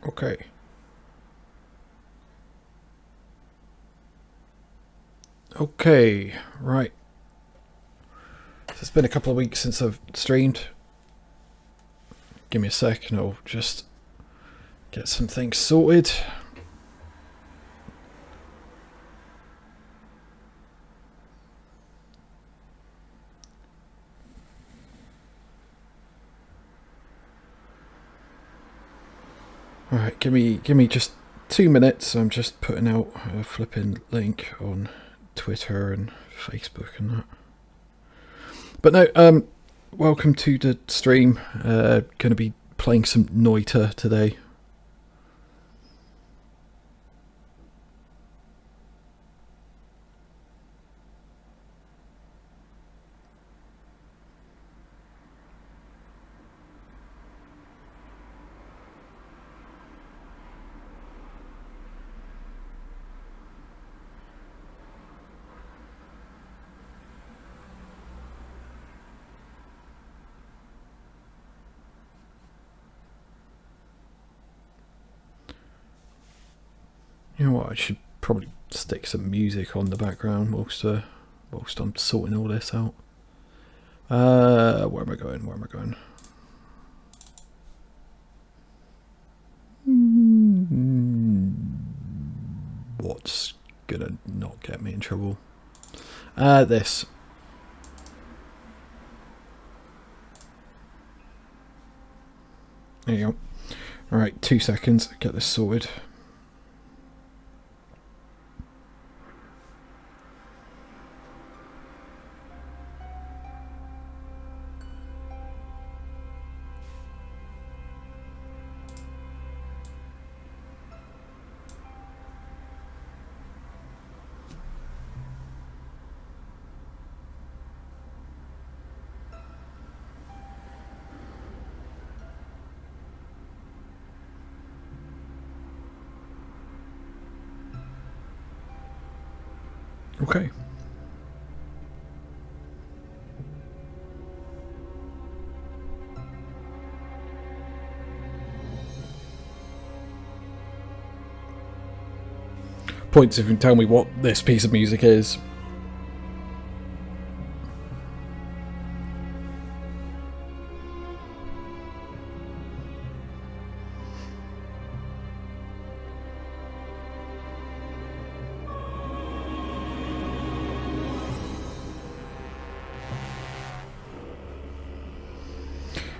Okay. Okay, right. So it's been a couple of weeks since I've streamed. Give me a sec and I'll just get some things sorted. Alright, give me just 2 minutes. I'm just putting out a flipping link on Twitter and Facebook and that. But no, welcome to the stream. Gonna be playing some Noita today. You know what? I should probably stick some music on the background whilst I'm sorting all this out. Where am I going? Where am I going? What's gonna not get me in trouble? This. There you go. Alright, 2 seconds. Get this sorted. Okay. Points if you can tell me what this piece of music is.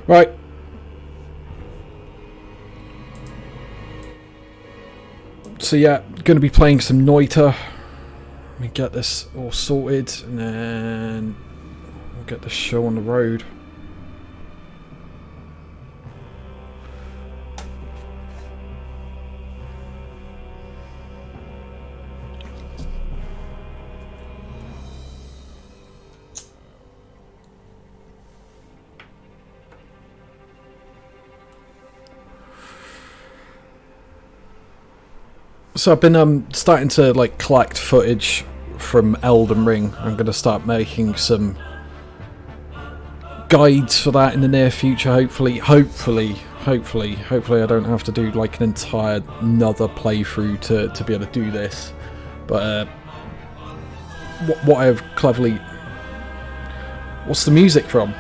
Right. So yeah, going to be playing some Noita. Let me get this all sorted and then we'll get the show on the road. So I've been starting to like collect footage from Elden Ring. I'm going to start making some guides for that in the near future. Hopefully I don't have to do like an entire another playthrough to be able to do this. But what I have cleverly, what's the music from?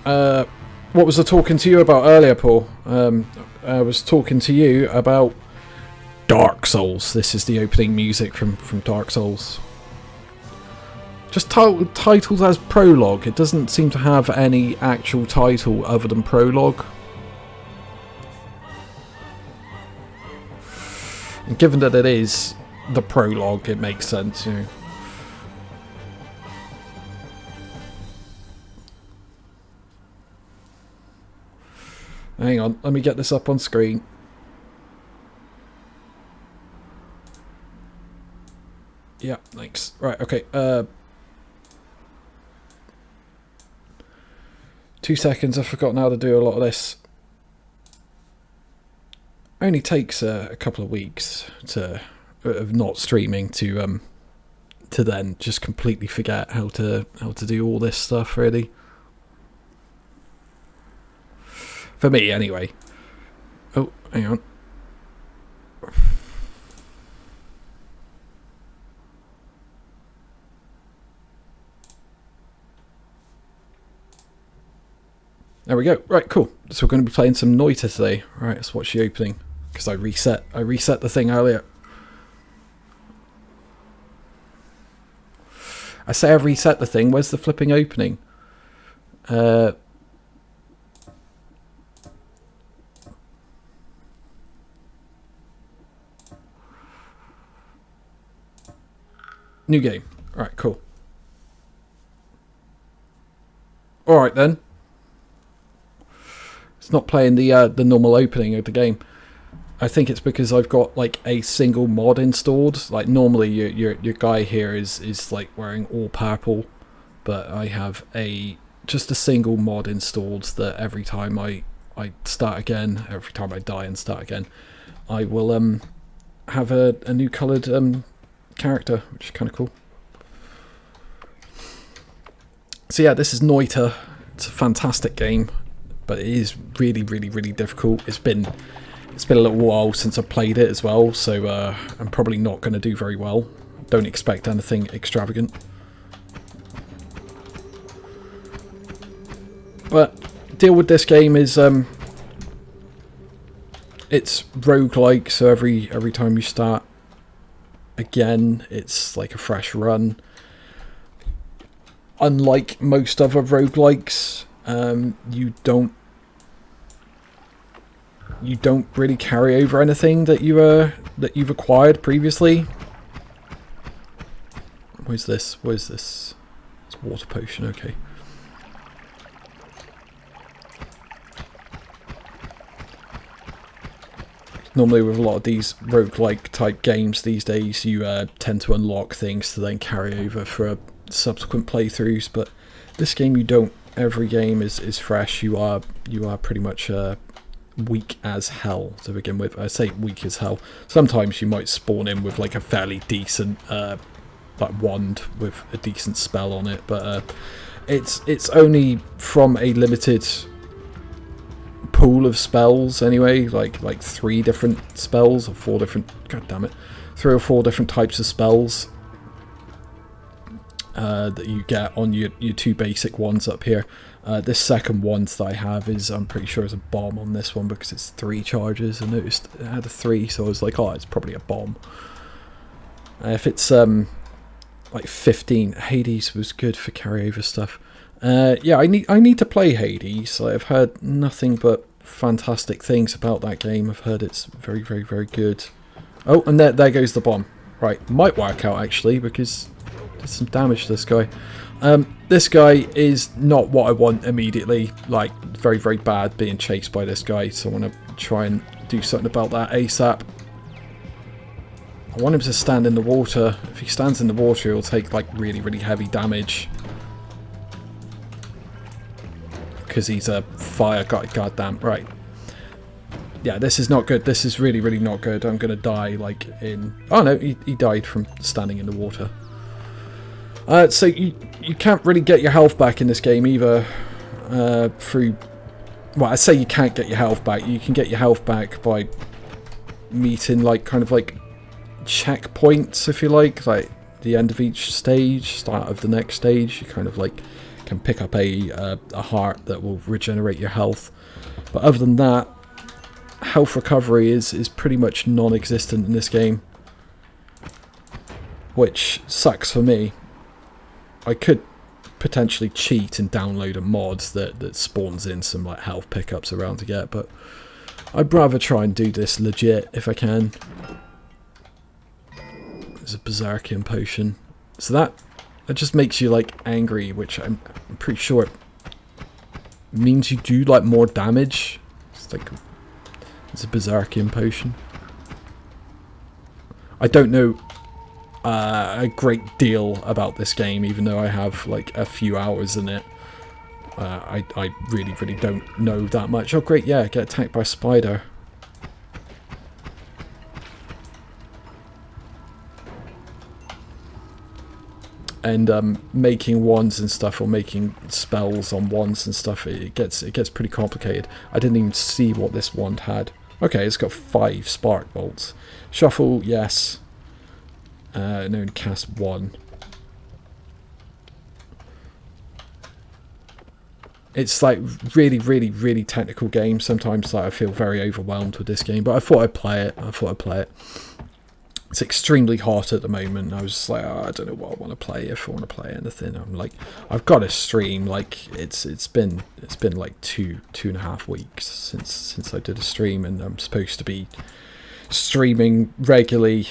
What was I talking to you about earlier, Paul? I was talking to you about Dark Souls. This is the opening music from Dark Souls. Just titled as Prologue. It doesn't seem to have any actual title other than Prologue. And given that it is the Prologue, it makes sense, you know. Hang on, let me get this up on screen. Yeah, thanks. Right, okay. 2 seconds. I've forgotten how to do a lot of this. Only takes a couple of weeks of not streaming to then just completely forget how to do all this stuff. Really, for me anyway. Oh, Hang on. There we go. Right, cool. So we're going to be playing some Noita today. Right, let's watch the opening. Because I reset the thing earlier. I say I've reset the thing. Where's the flipping opening? New game. Alright, cool. Alright then. It's not playing the normal opening of the game. I think it's because I've got like a single mod installed. Like normally your guy here is like wearing all purple, but I have just a single mod installed that every time I start again, every time I die and start again, I will have a new coloured character, which is kind of cool. So yeah, this is Noita. It's a fantastic game, but it is really, really, really difficult. It's been a little while since I played it as well, so I'm probably not going to do very well. Don't expect anything extravagant. But deal with this game is it's roguelike, so every time you start again, it's like a fresh run. Unlike most other roguelikes, you don't really carry over anything that you've acquired previously. Where's this? It's water potion, okay. Normally with a lot of these roguelike type games these days, you tend to unlock things to then carry over for subsequent playthroughs, but this game you don't. Every game is fresh. You are pretty much weak as hell to begin with. I say weak as hell. Sometimes you might spawn in with like a fairly decent like wand with a decent spell on it, but it's only from a limited pool of spells anyway, like 3 different spells or 4 different, god damn it, 3 or 4 different types of spells that you get on your 2 basic ones up here. This second one that I have is, I'm pretty sure, is a bomb on this one because it's 3 charges. I noticed it had a 3, so I was like, oh, it's probably a bomb. If it's like 15, Hades was good for carryover stuff. Yeah, I need to play Hades. I've heard nothing but fantastic things about that game. I've heard it's very, very, very good. Oh, and there goes the bomb. Right, might work out actually because did some damage to this guy. This guy is not what I want immediately. Like, very, very bad being chased by this guy. So I want to try and do something about that ASAP. I want him to stand in the water. If he stands in the water, he'll take like really, really heavy damage. Because he's a fire guy. Goddamn. Right. Yeah, this is not good. This is really, really not good. I'm going to die like in... Oh no, he died from standing in the water. So you can't really get your health back in this game either through... Well, I say you can't get your health back. You can get your health back by meeting like kind of like checkpoints, if you like the end of each stage, start of the next stage. You kind of like can pick up a heart that will regenerate your health. But other than that, health recovery is pretty much non-existent in this game, which sucks for me. I could potentially cheat and download a mod that spawns in some like health pickups around to get, but I'd rather try and do this legit if I can. There's a Berserkian potion, so that just makes you like angry, which I'm pretty sure it means you do like more damage. It's like it's a Berserkian potion. I don't know a great deal about this game, even though I have like a few hours in it. I really, really don't know that much. Oh great, yeah, get attacked by a spider. And making wands and stuff, or making spells on wands and stuff, it gets pretty complicated. I didn't even see what this wand had. Okay, it's got 5 spark bolts. Shuffle, yes. No, cast 1. It's like really, really, really technical game. Sometimes like I feel very overwhelmed with this game, but I thought I'd play it. It's extremely hot at the moment. I was just like, oh, I don't know what I want to play. If I want to play anything, I'm like, I've got a stream. Like it's been like two and a half weeks since I did a stream, and I'm supposed to be streaming regularly,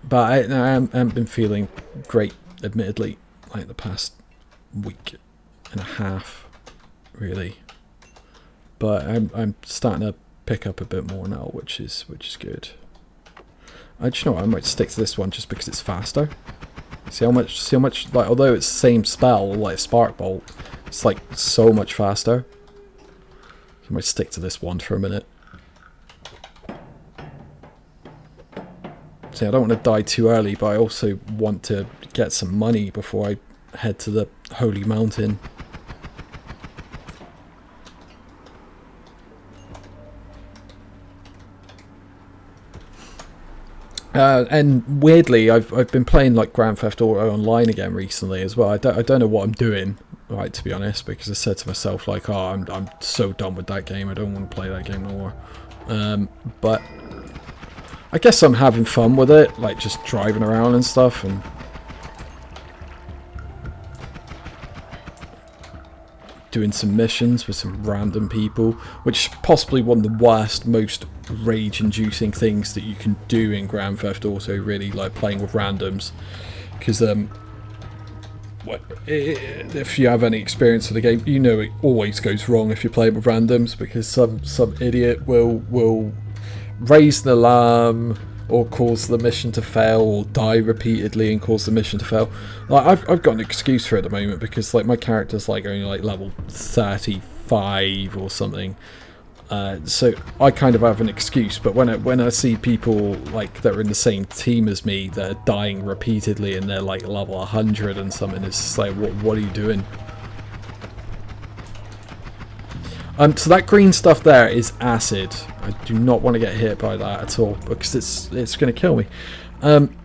but I haven't been feeling great, admittedly, like the past week and a half. Really, but I'm starting to pick up a bit more now, which is good. Do you know what? I might stick to this one just because it's faster. See how much like, although it's the same spell like Spark Bolt, it's like so much faster. I might stick to this one for a minute. See, I don't want to die too early, but I also want to get some money before I head to the Holy Mountain. And weirdly, I've been playing like Grand Theft Auto Online again recently as well. I don't know what I'm doing, right, to be honest, because I said to myself like, oh, I'm so done with that game. I don't want to play that game no more. But I guess I'm having fun with it, like just driving around and stuff, and doing some missions with some random people, which is possibly one of the worst, most rage-inducing things that you can do in Grand Theft Auto, really, like playing with randoms. Because if you have any experience with the game, you know it always goes wrong if you're playing with randoms, because some idiot will raise an alarm or cause the mission to fail, or die repeatedly and cause the mission to fail. Like I've got an excuse for it at the moment, because like my character's like only like level 35 or something, so I kind of have an excuse. But when I see people like that are in the same team as me that are dying repeatedly and they're like level 100 and something, it's just like, what are you doing? So that green stuff there is acid. I do not want to get hit by that at all, because it's going to kill me. And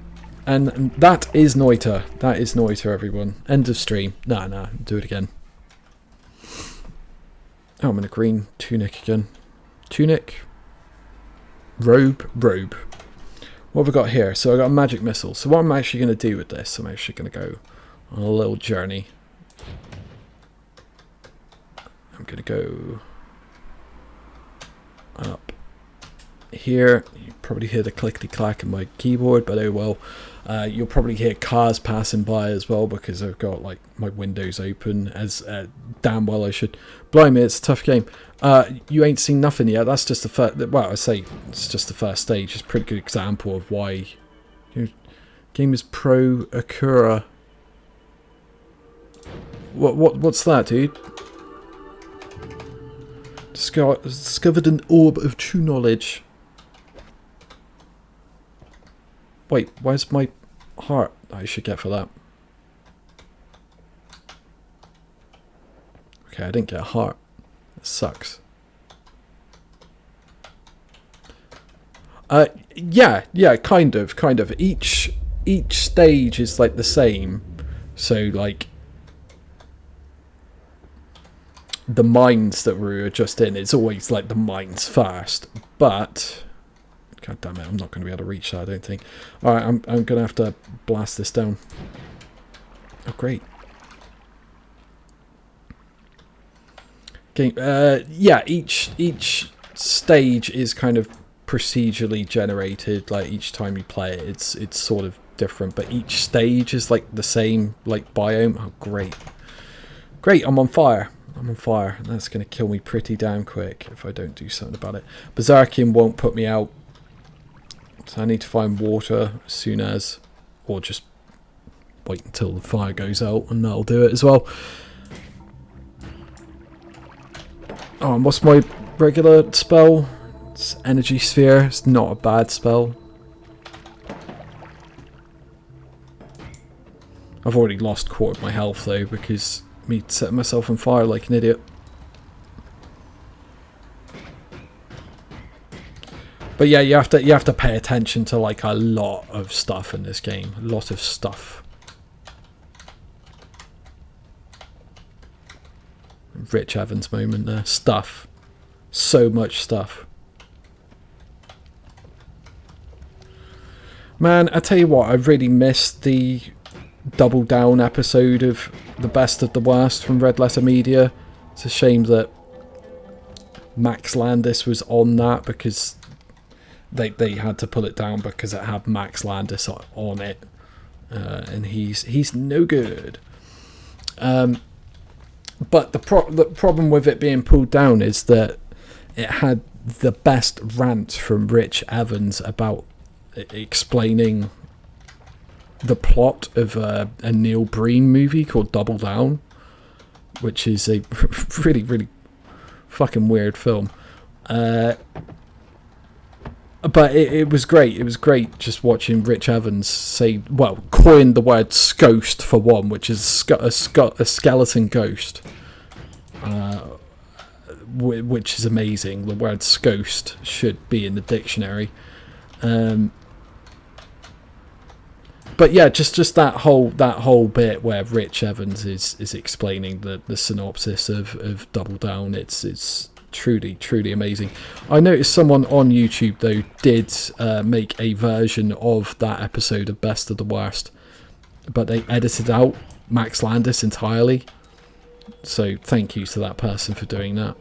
that is Noita. That is Noita, everyone. End of stream. Nah, do it again. Oh, I'm in a green tunic again. Tunic. Robe. What have we got here? So I got a magic missile. So what I'm actually going to do with this, I'm actually going to go on a little journey. I'm going to go up here. You probably hear the clickety-clack in my keyboard, but oh well. You'll probably hear cars passing by as well, because I've got like my windows open, as damn well I should. Blimey, it's a tough game. You ain't seen nothing yet. That's just the first. Well, I say it's just the first stage. It's a pretty good example of why. Game is pro Akura. What's that, dude? Discovered an orb of true knowledge. Wait, where's my heart I should get for that? Okay, I didn't get a heart. That sucks. Yeah, kind of. Each stage is like the same. So like the mines that we were just in, it's always like the mines first, but god damn it, I'm not going to be able to reach that, I don't think. Alright, I'm going to have to blast this down. Oh great. Game, yeah, each stage is kind of procedurally generated. Like each time you play it, it's sort of different, but each stage is like the same like biome. Oh great. I'm on fire. That's going to kill me pretty damn quick if I don't do something about it. Berserkium won't put me out, so I need to find water as soon as, or just wait until the fire goes out, and that'll do it as well. Oh, and what's my regular spell? It's Energy Sphere. It's not a bad spell. I've already lost a quarter of my health though, because me setting myself on fire like an idiot. But yeah, you have to pay attention to like a lot of stuff in this game. A lot of stuff. Rich Evans moment there. Stuff. So much stuff. Man, I tell you what, I really missed the Double Down episode of The Best of the Worst from Red Letter Media. It's a shame that Max Landis was on that, because they had to pull it down because it had Max Landis on it, and he's no good. But the problem with it being pulled down is that it had the best rant from Rich Evans about explaining the plot of a Neil Breen movie called Double Down, which is a really, really fucking weird film. But it was great. It was great just watching Rich Evans coin the word "ghost" for one, which is a skeleton ghost, which is amazing. The word "ghost" should be in the dictionary. But yeah, just that whole bit where Rich Evans is explaining the synopsis of Double Down. It's truly, truly amazing. I noticed someone on YouTube though did make a version of that episode of Best of the Worst, but they edited out Max Landis entirely. So thank you to that person for doing that.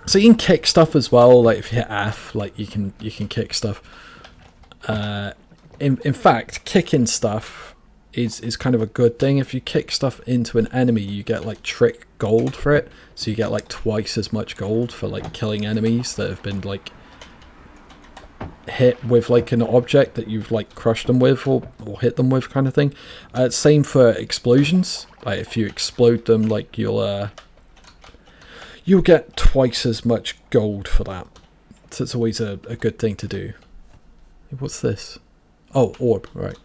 So you can kick stuff as well. Like if you hit F, like you can kick stuff. In fact, kicking stuff is kind of a good thing. If you kick stuff into an enemy, you get like trick gold for it. So you get like twice as much gold for like killing enemies that have been like hit with like an object that you've like crushed them with or hit them with, kind of thing. Same for explosions. Like if you explode them, like you'll get twice as much gold for that. So it's always a good thing to do. What's this? Oh, orb, right.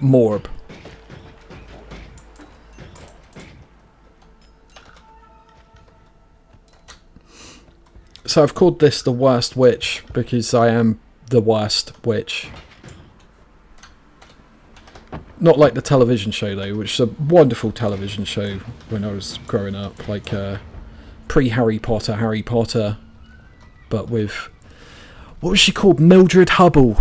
Morb. So I've called this the worst witch because I am the worst witch. Not like the television show though, which is a wonderful television show when I was growing up, like pre-Harry Potter, but with, what was she called? Mildred Hubble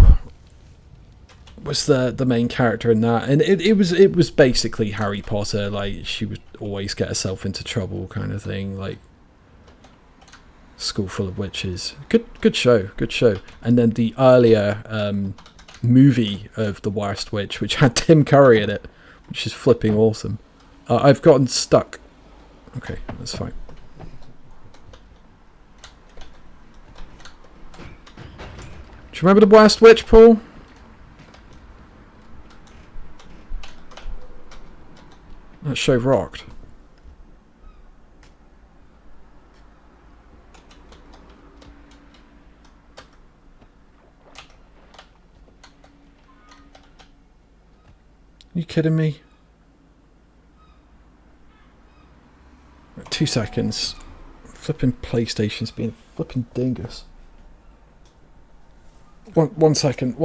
was the main character in that, and it was basically Harry Potter. Like she would always get herself into trouble, kind of thing. Like school full of witches. Good show. And then the earlier movie of The Worst Witch, which had Tim Curry in it, which is flipping awesome. I've gotten stuck. Okay, that's fine. Do you remember The Worst Witch, Paul? That show rocked. You kidding me? 2 seconds. Flipping PlayStation's being flipping dingus. One second.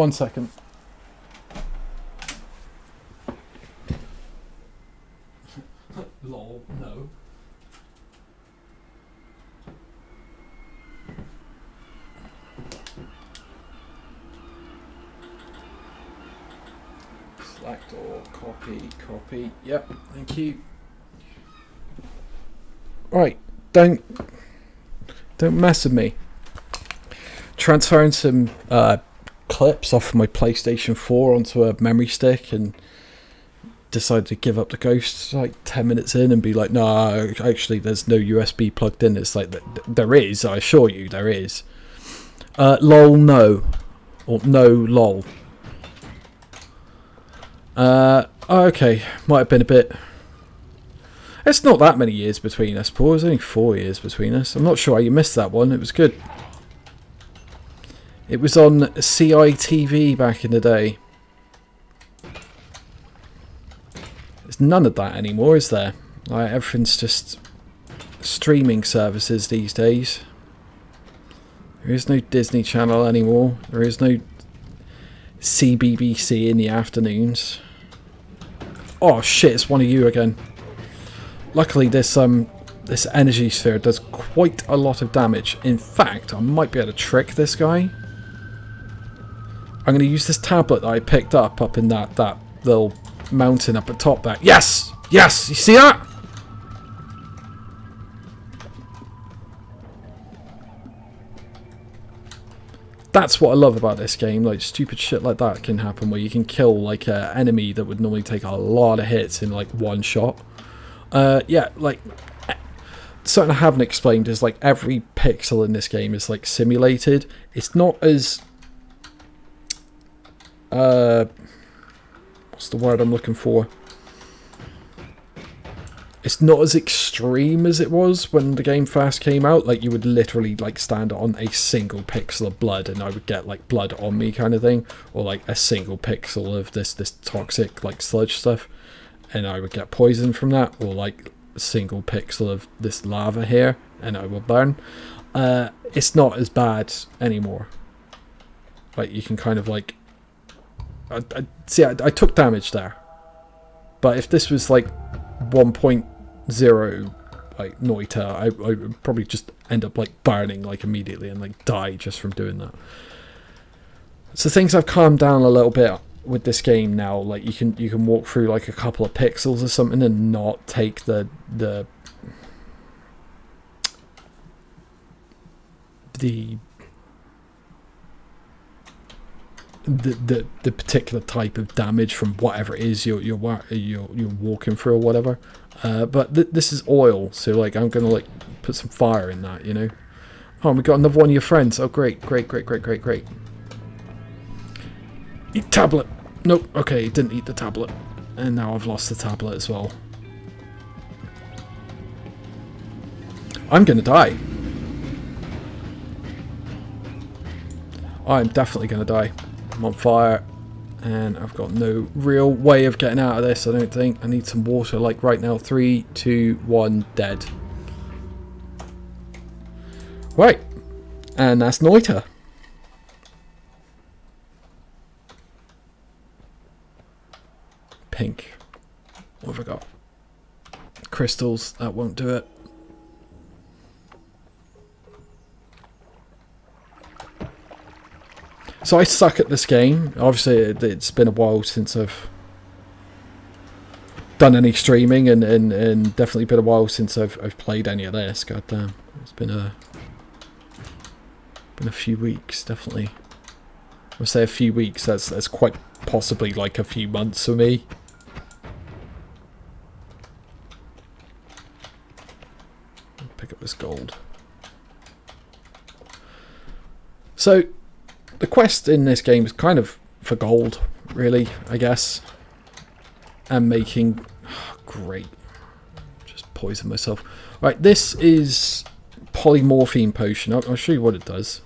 Lol, no. Select or copy. Yep, thank you. Right, don't mess with me. Transferring some clips off my PlayStation 4 onto a memory stick and decided to give up the ghost like 10 minutes in and be like, no, actually there's no USB plugged in. It's like, there is, I assure you there is. Lol, no. Or no, lol. Okay, might have been a bit... It's not that many years between us, Paul. It's only 4 years between us. I'm not sure how you missed that one. It was good. It was on CITV back in the day. There's none of that anymore, is there? Like, everything's just streaming services these days. There is no Disney Channel anymore. There is no CBBC in the afternoons. Oh shit, it's one of you again. Luckily this energy sphere does quite a lot of damage. In fact, I might be able to trick this guy. I'm going to use this tablet that I picked up in that little mountain up at top there. Yes! Yes! You see that? That's what I love about this game. Like, stupid shit like that can happen where you can kill, like, an enemy that would normally take a lot of hits in, like, one shot. Yeah, like, something I haven't explained is, like, every pixel in this game is, like, simulated. It's not as... what's the word I'm looking for? It's not as extreme as it was when the game first came out. Like, you would literally, like, stand on a single pixel of blood and I would get, like, blood on me kind of thing. Or, like, a single pixel of this toxic, like, sludge stuff. And I would get poison from that. Or, like, a single pixel of this lava here and I will burn. It's not as bad anymore. Like, you can kind of, like... I took damage there. But if this was, like, 1.0 like Noita, I would probably just end up like burning like immediately and like die just from doing that. So things have calmed down a little bit with this game now. Like you can walk through like a couple of pixels or something and not take the particular type of damage from whatever it is you're walking through or whatever. But this is oil, so like I'm gonna like put some fire in that, you know. Oh, we got another one of your friends. Oh, great. Eat tablet. Nope. Okay, didn't eat the tablet, and now I've lost the tablet as well. I'm gonna die. I'm definitely gonna die. I'm on fire. And I've got no real way of getting out of this, I don't think. I need some water, like right now. 3, 2, 1, dead. Right. And that's Noita. Pink. What have I got? Crystals. That won't do it. So I suck at this game. Obviously, it's been a while since I've done any streaming, and definitely been a while since I've played any of this. God damn, it's been a few weeks, definitely. I'll say a few weeks. That's quite possibly like a few months for me. Pick up this gold. So. The quest in this game is kind of for gold, really, I guess. And making... Oh, great. Just poison myself. Right, this is Polymorphine Potion. I'll show you what it does.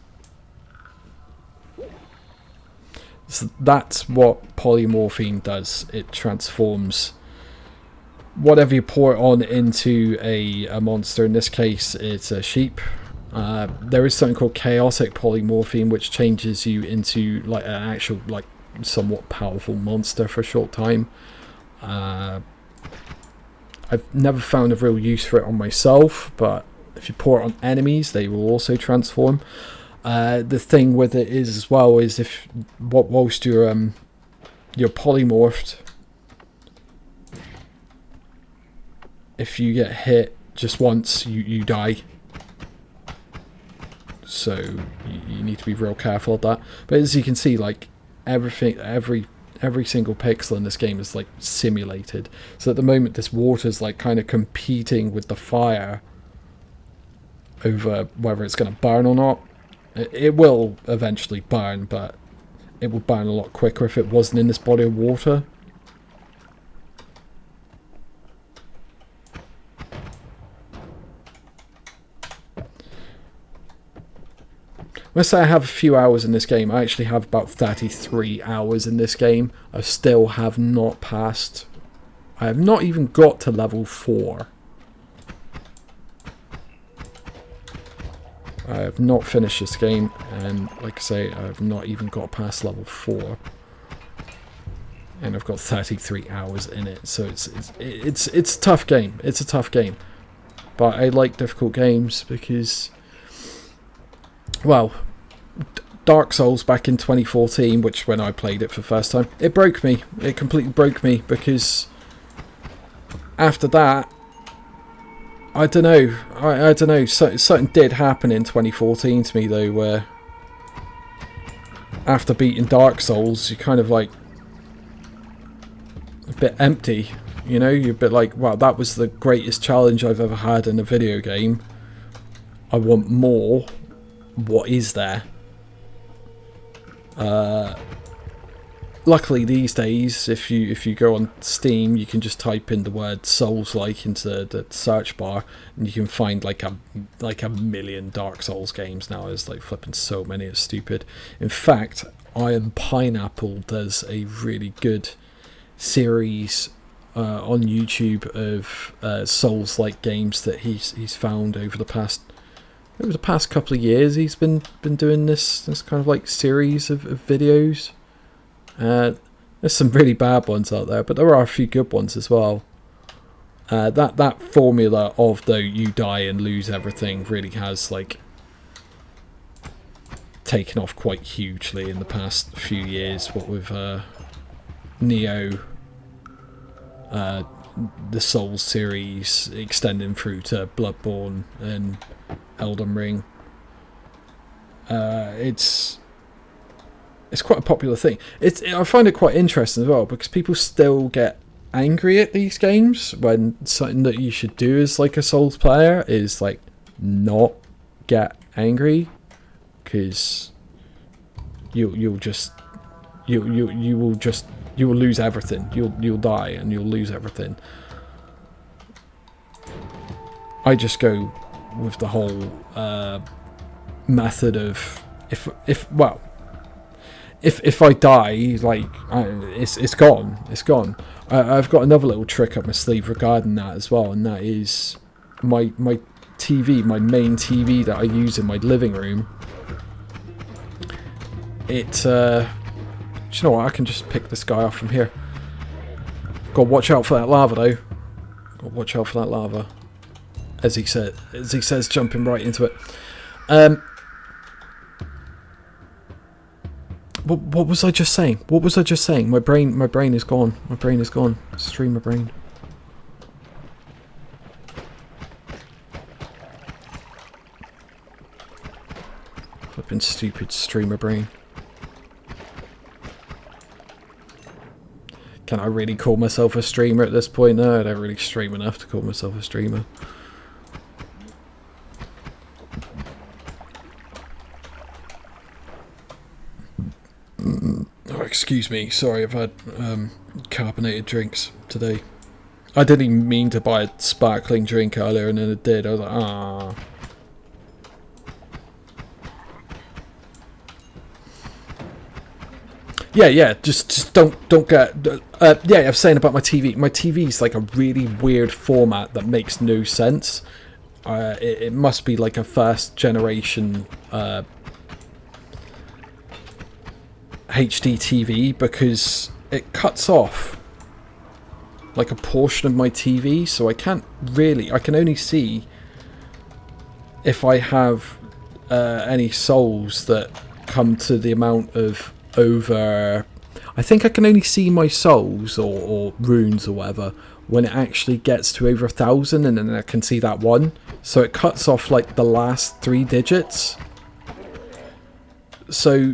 So that's what Polymorphine does. It transforms whatever you pour it on into a monster. In this case, it's a sheep. There is something called chaotic polymorphine, which changes you into like an actual, like, somewhat powerful monster for a short time. I've never found a real use for it on myself, but if you pour it on enemies, they will also transform. The thing with it is as well is if whilst you're polymorphed, if you get hit just once, you die. So you need to be real careful of that. But as you can see, like everything, every single pixel in this game is like simulated. So at the moment, this water is like kind of competing with the fire over whether it's going to burn or not. It will eventually burn, but it would burn a lot quicker if it wasn't in this body of water. When I say I have a few hours in this game, I actually have about 33 hours in this game. I still have not passed. I have not even got to level 4. I have not finished this game, and like I say, I've not even got past level 4, and I've got 33 hours in it. So it's a tough game. It's a tough game, but I like difficult games because, well, Dark Souls back in 2014, which when I played it for the first time, it broke me. It completely broke me, because after that, I don't know. I don't know. Something did happen in 2014 to me though, where after beating Dark Souls, you're kind of like a bit empty. You know, you're a bit like, wow, that was the greatest challenge I've ever had in a video game. I want more. What is there? Luckily these days, if you go on Steam, you can just type in the word Souls-like into the search bar, and you can find like a million Dark Souls games now. There's like flipping so many, it's stupid. In fact, Iron Pineapple does a really good series on YouTube of Souls-like games that he's found over the past couple of years. He's been doing this kind of like series of videos. There's some really bad ones out there, but there are a few good ones as well. That formula of though you die and lose everything really has like taken off quite hugely in the past few years. What with Neo, the Souls series extending through to Bloodborne and Elden Ring. It's quite a popular thing. I find it quite interesting as well, because people still get angry at these games when something that you should do as like a Souls player is like not get angry, because you will lose everything. You'll die and you'll lose everything. I just go with the whole method of if I die, like it's gone. It's gone. I've got another little trick up my sleeve regarding that as well, and that is my TV, my main TV that I use in my living room. Do you know what? I can just pick this guy off from here. Gotta watch out for that lava though. Gotta watch out for that lava. As he says, jumping right into it. What was I just saying? What was I just saying? My brain is gone. My brain is gone. Streamer brain. Flipping stupid streamer brain. Can I really call myself a streamer at this point? No, I don't really stream enough to call myself a streamer. Oh, excuse me, sorry, I've had carbonated drinks today. I didn't even mean to buy a sparkling drink earlier, and then it did. I was like, ah. Yeah, just don't get. Yeah, I was saying about my TV. My TV's like a really weird format that makes no sense. It must be like a first generation HD TV, because it cuts off like a portion of my TV, so I can't really. I can only see if I have any souls that come to the amount of over. I think I can only see my souls or runes or whatever when it actually gets to over 1,000, and then I can see that one. So it cuts off like the last 3 digits. So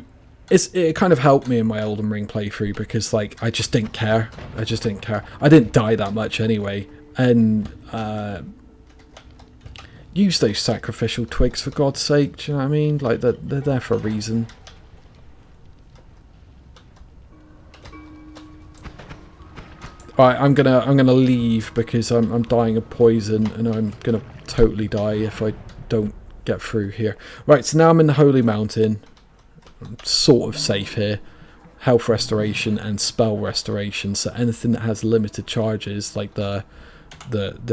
it kind of helped me in my Elden Ring playthrough, because like I just didn't care. I didn't die that much anyway, and use those sacrificial twigs for God's sake. Do you know what I mean? Like they're there for a reason. Alright, I'm gonna leave because I'm dying of poison, and I'm gonna totally die if I don't get through here. Right, so now I'm in the Holy Mountain. I'm sort of safe here. Health restoration and spell restoration. So anything that has limited charges, like the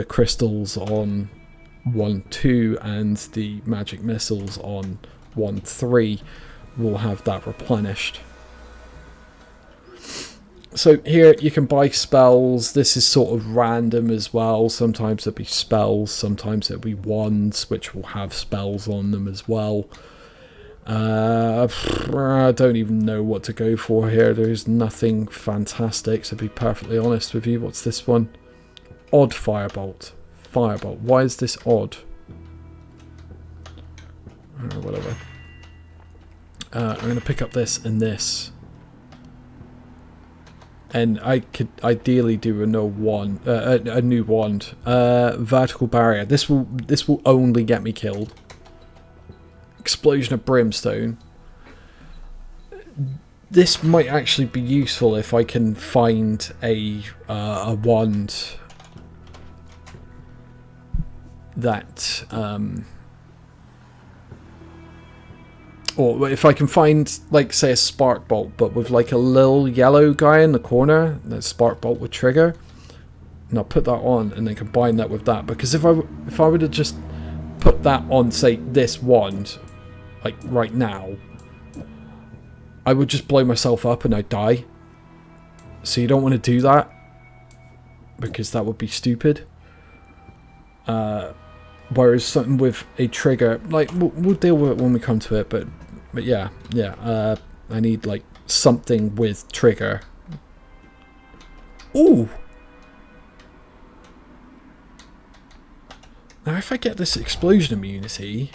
crystals on 1-2 and the magic missiles on 1-3 will have that replenished. So here you can buy spells. This is sort of random as well. Sometimes it'll be spells, sometimes it'll be wands which will have spells on them as well. I don't even know what to go for here. There's nothing fantastic, to be perfectly honest with you. What's this one? Odd firebolt. Firebolt. Why is this odd? Whatever. I'm going to pick up this and this. And I could ideally do a new wand. Vertical barrier. This will only get me killed. Explosion of brimstone. This might actually be useful if I can find a wand that or if I can find, like, say, a spark bolt, but with like a little yellow guy in the corner, that spark bolt would trigger, and I'll put that on and then combine that with that. Because if I were to just put that on, say, this wand, like right now, I would just blow myself up and I'd die. So you don't want to do that, because that would be stupid. Whereas something with a trigger, like, we'll deal with it when we come to it, but yeah, I need, like, something with trigger. Ooh! Now if I get this explosion immunity...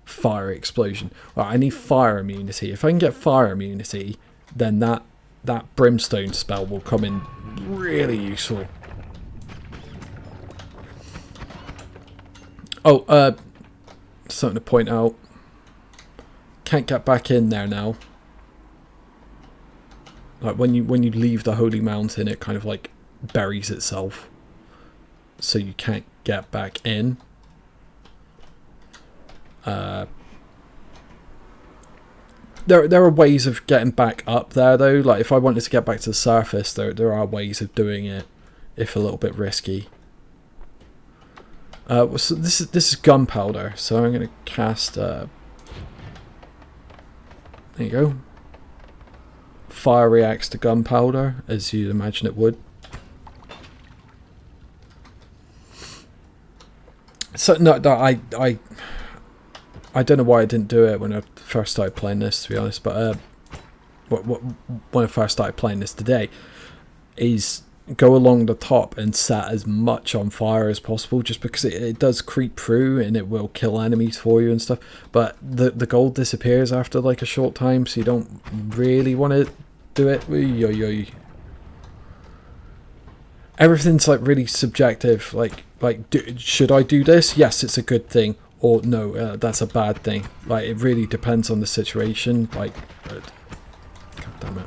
Fire explosion. Right, I need fire immunity. If I can get fire immunity, then that brimstone spell will come in really useful. Oh, something to point out. Can't get back in there now. Like when you leave the holy mountain, it kind of like buries itself, so you can't get back in. There are ways of getting back up there though. Like if I wanted to get back to the surface, there are ways of doing it, if a little bit risky. So this is gunpowder, so I'm going to cast. There you go. Fire reacts to gunpowder, as you'd imagine it would. So no, I don't know why I didn't do it when I first started playing this, to be honest. But when I first started playing this today, is go along the top and set as much on fire as possible, just because it does creep through and it will kill enemies for you and stuff. But the gold disappears after like a short time, so you don't really want to do it. Everything's like really subjective. Like should I do this? Yes, it's a good thing. Or no, that's a bad thing. Like it really depends on the situation. Like, God damn it.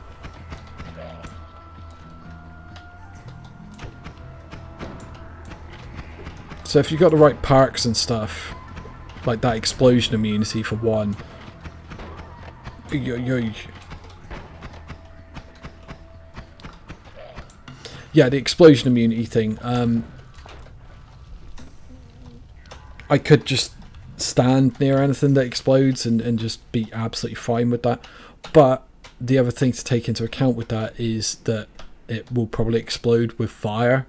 So if you've got the right perks and stuff, like that explosion immunity for one, yeah, the explosion immunity thing, I could just stand near anything that explodes and just be absolutely fine with that. But the other thing to take into account with that is that it will probably explode with fire,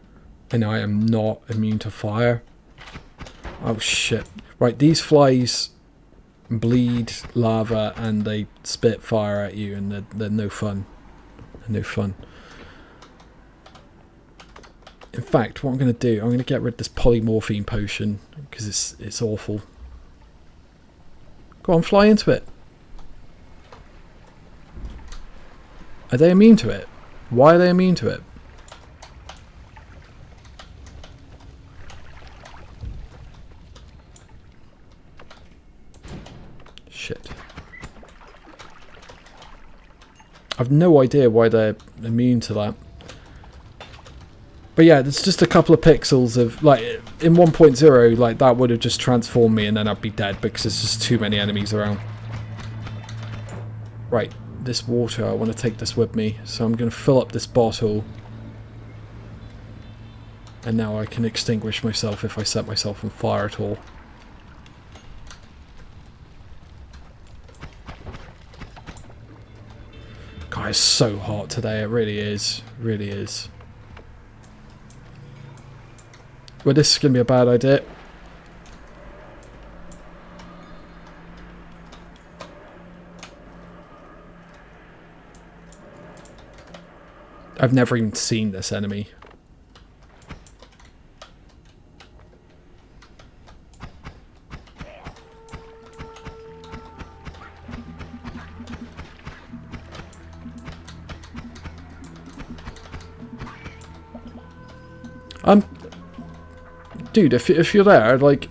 and I am not immune to fire. Oh shit. Right, these flies bleed lava and they spit fire at you, and they're no fun. They're no fun. In fact, what I'm going to do, I'm going to get rid of this Polymorphine Potion, because it's awful. Go on, fly into it. Are they immune to it? Why are they immune to it? Shit. I've no idea why they're immune to that. But yeah, there's just a couple of pixels of, like, in 1.0, like, that would have just transformed me and then I'd be dead because there's just too many enemies around. Right, this water, I want to take this with me. So I'm going to fill up this bottle. And now I can extinguish myself if I set myself on fire at all. God, it's so hot today. It really is. Really is. Well, this is going to be a bad idea. I've never even seen this enemy. Dude, if you're there, like,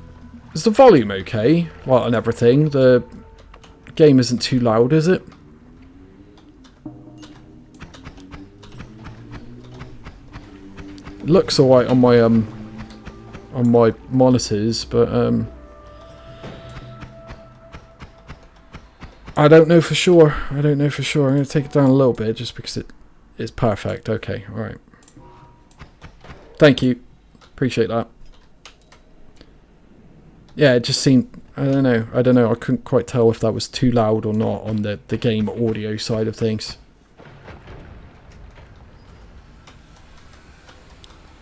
is the volume okay? Well, and everything. The game isn't too loud, is it? It looks alright on my monitors, but I don't know for sure. I don't know for sure. I'm going to take it down a little bit just because it is perfect. Okay, alright. Thank you. Appreciate that. Yeah, it just seemed... I don't know. I couldn't quite tell if that was too loud or not on the game audio side of things.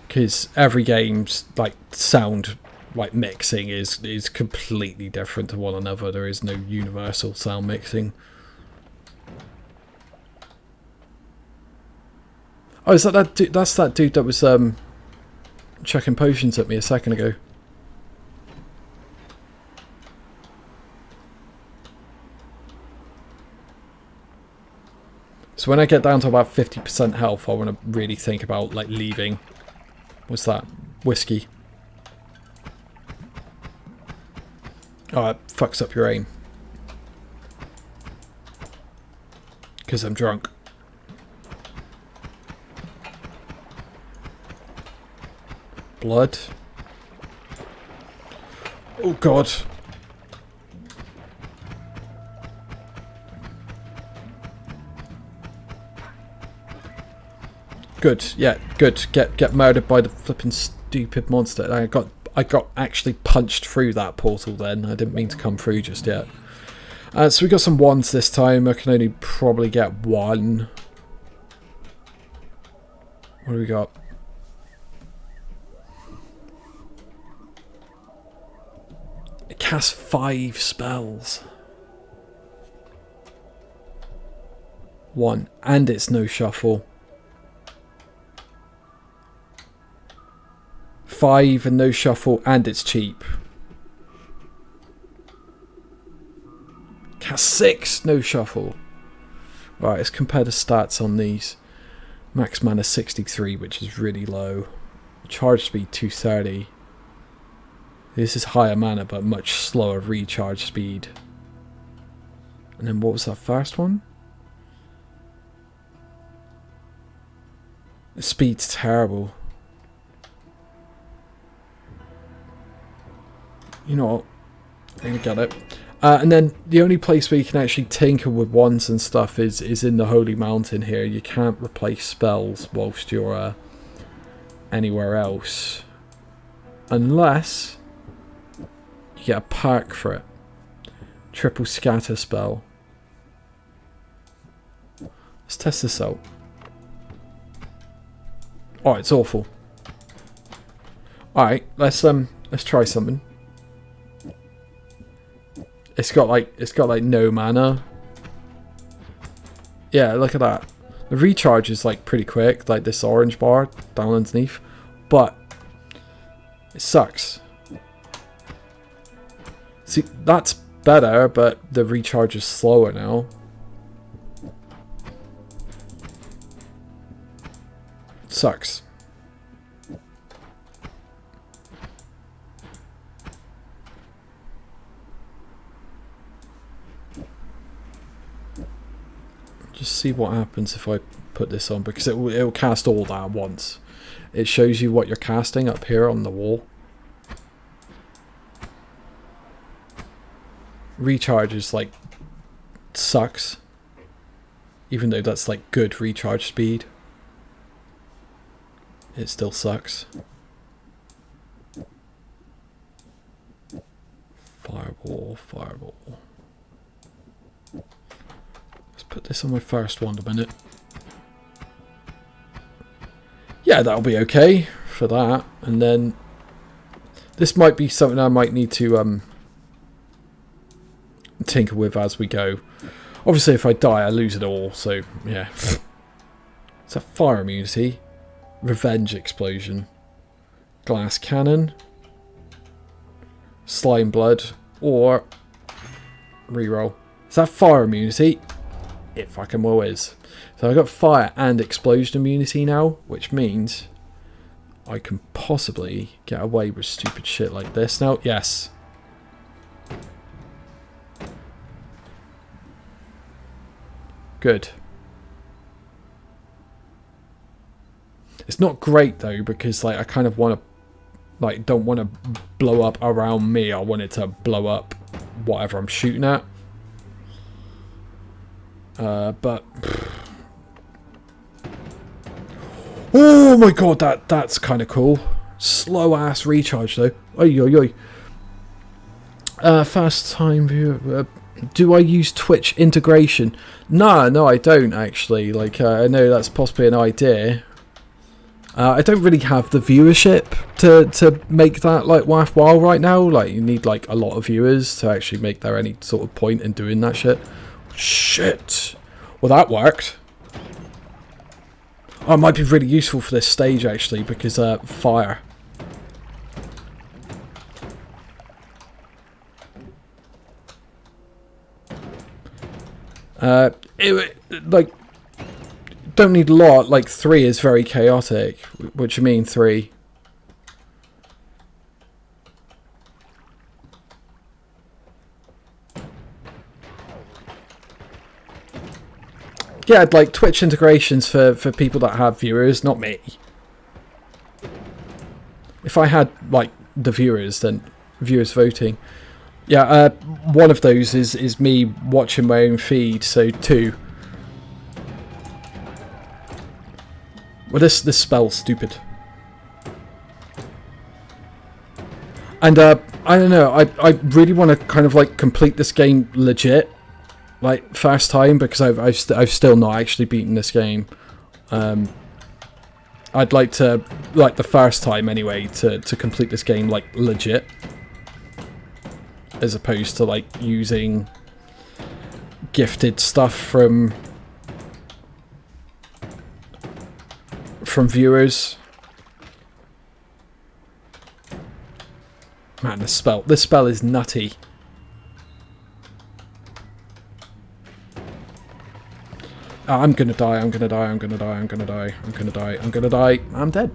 Because every game's like sound like mixing is completely different to one another. There is no universal sound mixing. Oh, is that dude? That's that dude that was chucking potions at me a second ago. So when I get down to about 50% health, I want to really think about like leaving. What's that? Whiskey. Oh, it fucks up your aim. Because I'm drunk. Blood. Oh god. Good, yeah, good. Get murdered by the flipping stupid monster. I got actually punched through that portal then. I didn't mean to come through just yet. So we got some wands this time. I can only probably get one. What do we got? It casts 5 spells. 1, and it's no shuffle. 5 and no shuffle, and it's cheap. Cast 6, no shuffle. Right, let's compare the stats on these. Max mana 63, which is really low. Charge speed 230. This is higher mana, but much slower recharge speed. And then what was that first one? The speed's terrible. You know what? I'm gonna get it. And then the only place where you can actually tinker with wands and stuff is in the Holy Mountain here. You can't replace spells whilst you're anywhere else. Unless you get a perk for it. Triple scatter spell. Let's test this out. Oh, it's awful. Alright, let's try something. It's got like no mana. Yeah, look at that. The recharge is like pretty quick, like this orange bar down underneath, but it sucks. See, that's better, but the recharge is slower now. Sucks. Just see what happens if I put this on, because it will cast all that at once. It shows you what you're casting up here on the wall. Recharge is like sucks, even though that's like good recharge speed. It still sucks. Fireball, fireball. Let's put this on my first one a minute. Yeah, that'll be okay for that. And then this might be something I might need to tinker with as we go. Obviously, if I die, I lose it all. So, yeah. It's a fire immunity. Revenge explosion. Glass cannon. Slime blood. Or reroll. Is that fire immunity? It fucking well is. So I've got fire and explosion immunity now, which means I can possibly get away with stupid shit like this now. Yes. Good. It's not great though, because like I kind of want to, like, don't want to blow up around me. I want it to blow up whatever I'm shooting at. But oh my god, that's kind of cool. Slow ass recharge though. Oi oi oi. First time view. Do I use Twitch integration? No, I don't actually. Like, I know that's possibly an idea. I don't really have the viewership to make that like worthwhile right now. Like, you need like a lot of viewers to actually make there any sort of point in doing that shit. Shit. Well, that worked. Oh, it might be really useful for this stage actually, because fire. Like, don't need a lot. Like 3 is very chaotic. What do you mean 3? Yeah, like Twitch integrations for people that have viewers, not me. If I had like the viewers, then viewers voting. Yeah, one of those is me watching my own feed, so 2. Well, this spell's stupid. And I don't know, I really want to kind of like complete this game legit, like first time, because I've still not actually beaten this game. I'd like to, like the first time anyway, to complete this game like legit, as opposed to like using gifted stuff from viewers. Man, this spell is nutty. I'm gonna die, I'm gonna die, I'm gonna die, I'm gonna die, I'm gonna die, I'm gonna die. I'm dead.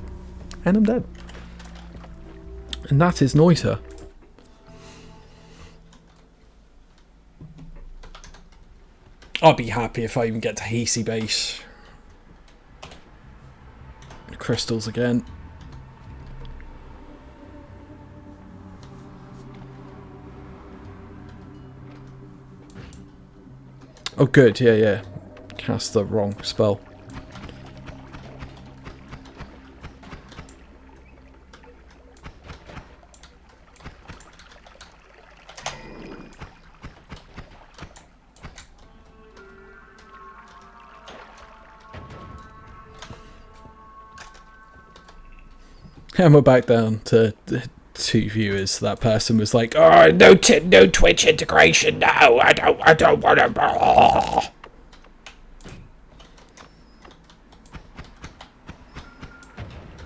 And I'm dead. And that is Noita. I'll be happy if I even get to Hisi base. Crystals again. Oh good, yeah. Cast the wrong spell. And we're back down to 2 viewers. That person was like, "Oh, no Twitch integration. No, I don't want to."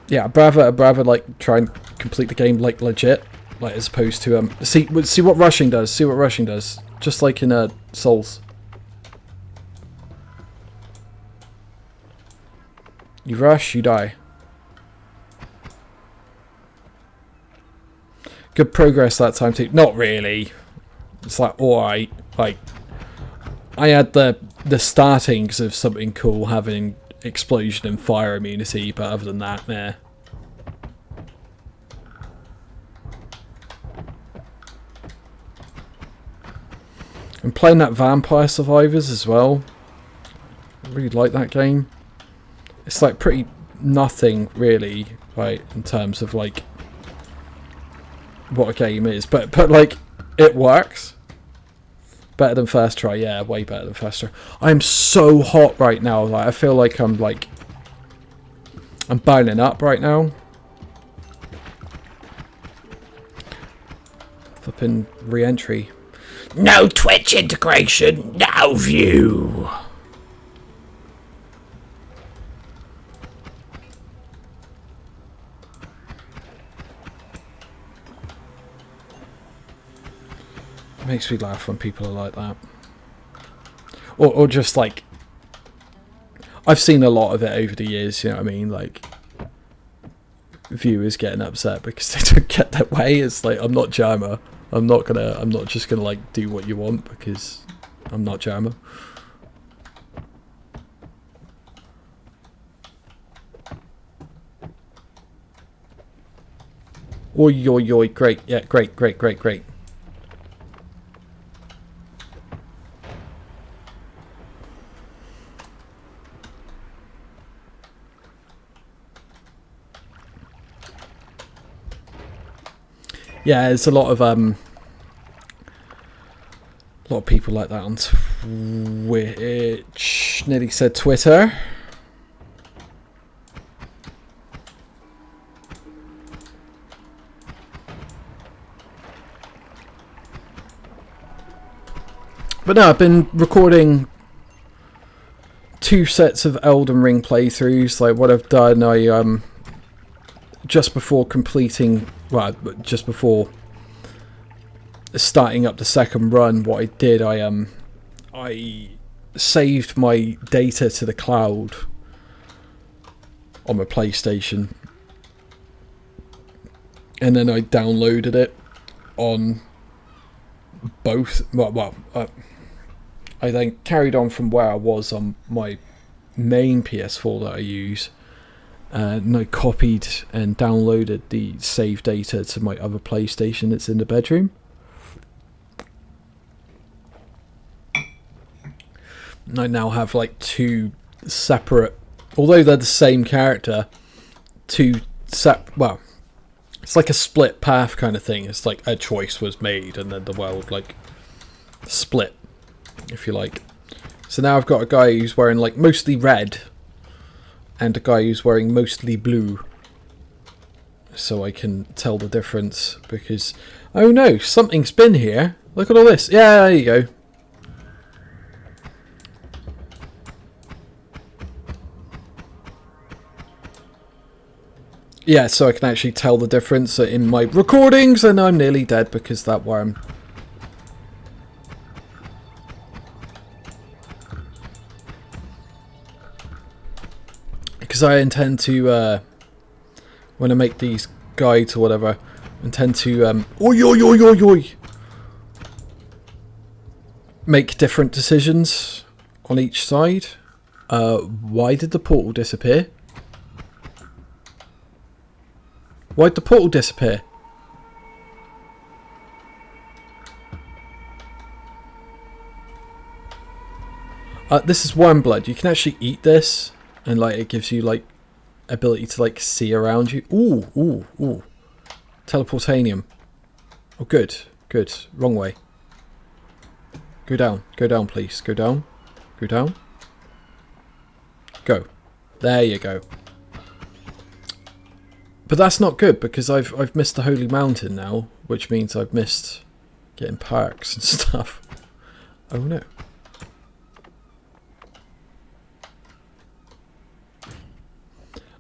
Yeah, I'd rather like try and complete the game like legit, like as opposed to see what rushing does. See what rushing does. Just like in Souls. You rush, you die. Good progress that time too. Not really. It's like alright. Like I had the startings of something cool having explosion and fire immunity, but other than that, nah. I'm playing that Vampire Survivors as well. I really like that game. It's like pretty nothing really, right, in terms of like what a game is, but like It works. Better than first try, yeah, way better than first try. I'm so hot right now. Like, I feel like I'm burning up right now. Flipping re-entry. No Twitch integration, no view. Makes me laugh when people are like that. Or just like, I've seen a lot of it over the years, you know what I mean? Like, viewers getting upset because they don't get their way. It's like, I'm not Germa. I'm not just gonna like do what you want because I'm not Germa. Oi, oi, oi, great. Yeah, great. Yeah, there's a lot of people like that on Twitch. Nearly said Twitter. But no, I've been recording 2 sets of Elden Ring playthroughs. Like what I've done, I just before completing, well, just before starting up the second run, what I did, I saved my data to the cloud on my PlayStation, and then I downloaded it on both. I then carried on from where I was on my main PS4 that I use, and I copied and downloaded the save data to my other PlayStation that's in the bedroom. I now have like 2 separate, although they're the same character, 2 well, it's like a split path kind of thing. It's like a choice was made and then the world like split, if you like. So now I've got a guy who's wearing like mostly red and a guy who's wearing mostly blue, so I can tell the difference. Because, oh no, something's been here. Look at all this. Yeah, there you go. Yeah, so I can actually tell the difference in my recordings, and I'm nearly dead because that worm. Because I intend to, when I make these guides or whatever, I intend to, make different decisions on each side. Why did the portal disappear? Why'd the portal disappear? This is worm blood. You can actually eat this, and like it gives you like ability to like see around you. Ooh. Teleportanium. Oh, good. Wrong way. Go down, please. Go down. Go. There you go. But that's not good because I've missed the Holy Mountain now, which means I've missed getting perks and stuff. Oh no.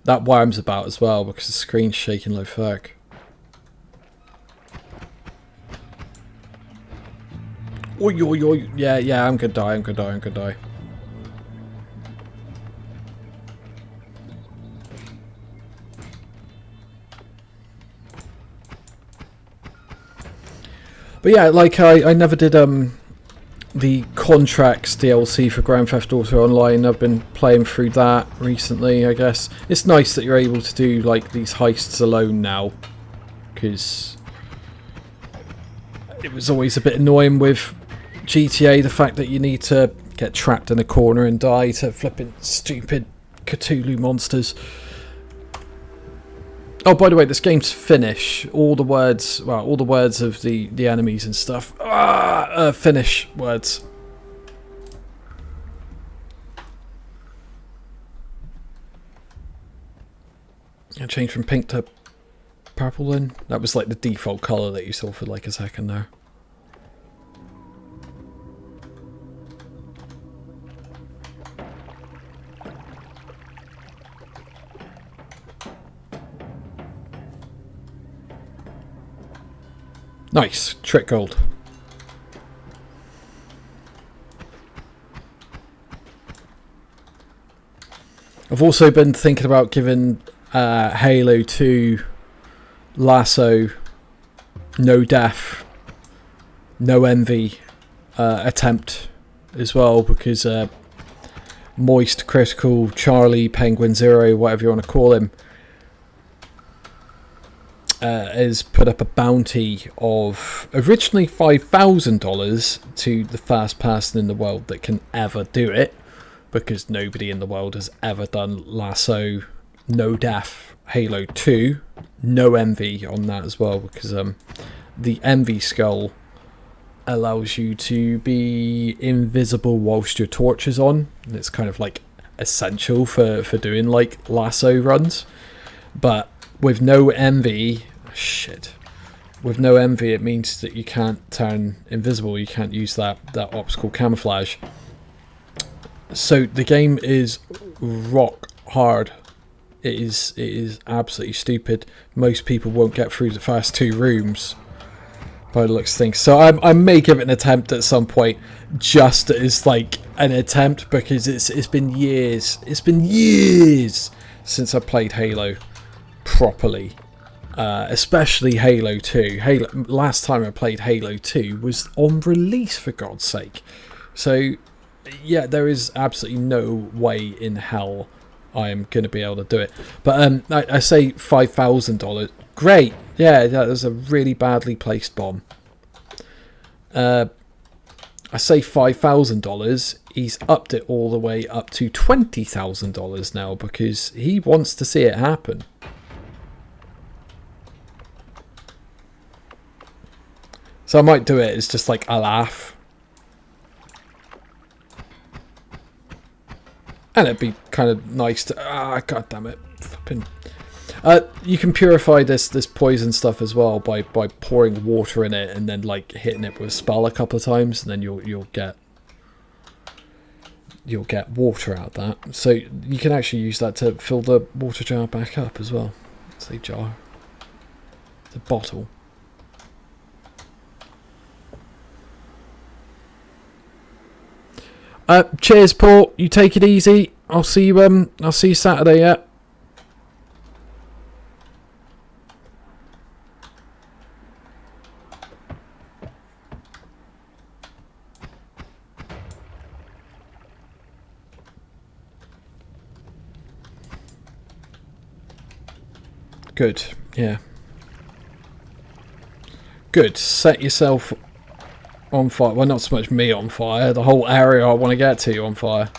That worm's about as well because the screen's shaking like fuck. Oi. Yeah, I'm gonna die. But yeah, like I never did the Contracts DLC for Grand Theft Auto Online. I've been playing through that recently, I guess. It's nice that you're able to do like these heists alone now, because it was always a bit annoying with GTA, the fact that you need to get trapped in a corner and die to flipping stupid Cthulhu monsters. Oh, by the way, this game's Finnish. All the words, well, all the words of the enemies and stuff, Finnish words. I changed from pink to purple then. That was like the default colour that you saw for like a second there. Nice, trick gold. I've also been thinking about giving Halo 2 Lasso no death, no envy attempt as well, because Moist, Critical, Charlie, Penguin Zero, whatever you want to call him, has put up a bounty of originally $5,000 to the first person in the world that can ever do it, because nobody in the world has ever done Lasso no death Halo 2. No envy on that as well, because the envy skull allows you to be invisible whilst your torch is on, and it's kind of like essential for doing like lasso runs. But with no envy, with no envy, it means that you can't turn invisible, you can't use that optical camouflage. So the game is rock hard. It is absolutely stupid. Most people won't get through the first 2 rooms by the looks of things. So I may give it an attempt at some point, just as like an attempt, because it's been years. It's been years since I played Halo properly, especially Halo 2. Last time I played Halo 2 was on release, for God's sake. So yeah, there is absolutely no way in hell I'm going to be able to do it. But I say $5,000. Great. Yeah, that was a really badly placed bomb. I say $5,000. He's upped it all the way up to $20,000 now, because he wants to see it happen. So I might do it as just like a laugh. And it'd be kind of nice to... God damn it. Flipping. You can purify this poison stuff as well by pouring water in it and then like hitting it with a spell a couple of times, and then you'll get water out of that. So you can actually use that to fill the water jar back up as well. It's a jar. It's a bottle. Cheers, Paul. You take it easy. I'll see you. I'll see you Saturday. Yeah. Good. Yeah. Good. Set yourself on fire. Well, not so much me on fire. The whole area I want to get to on fire.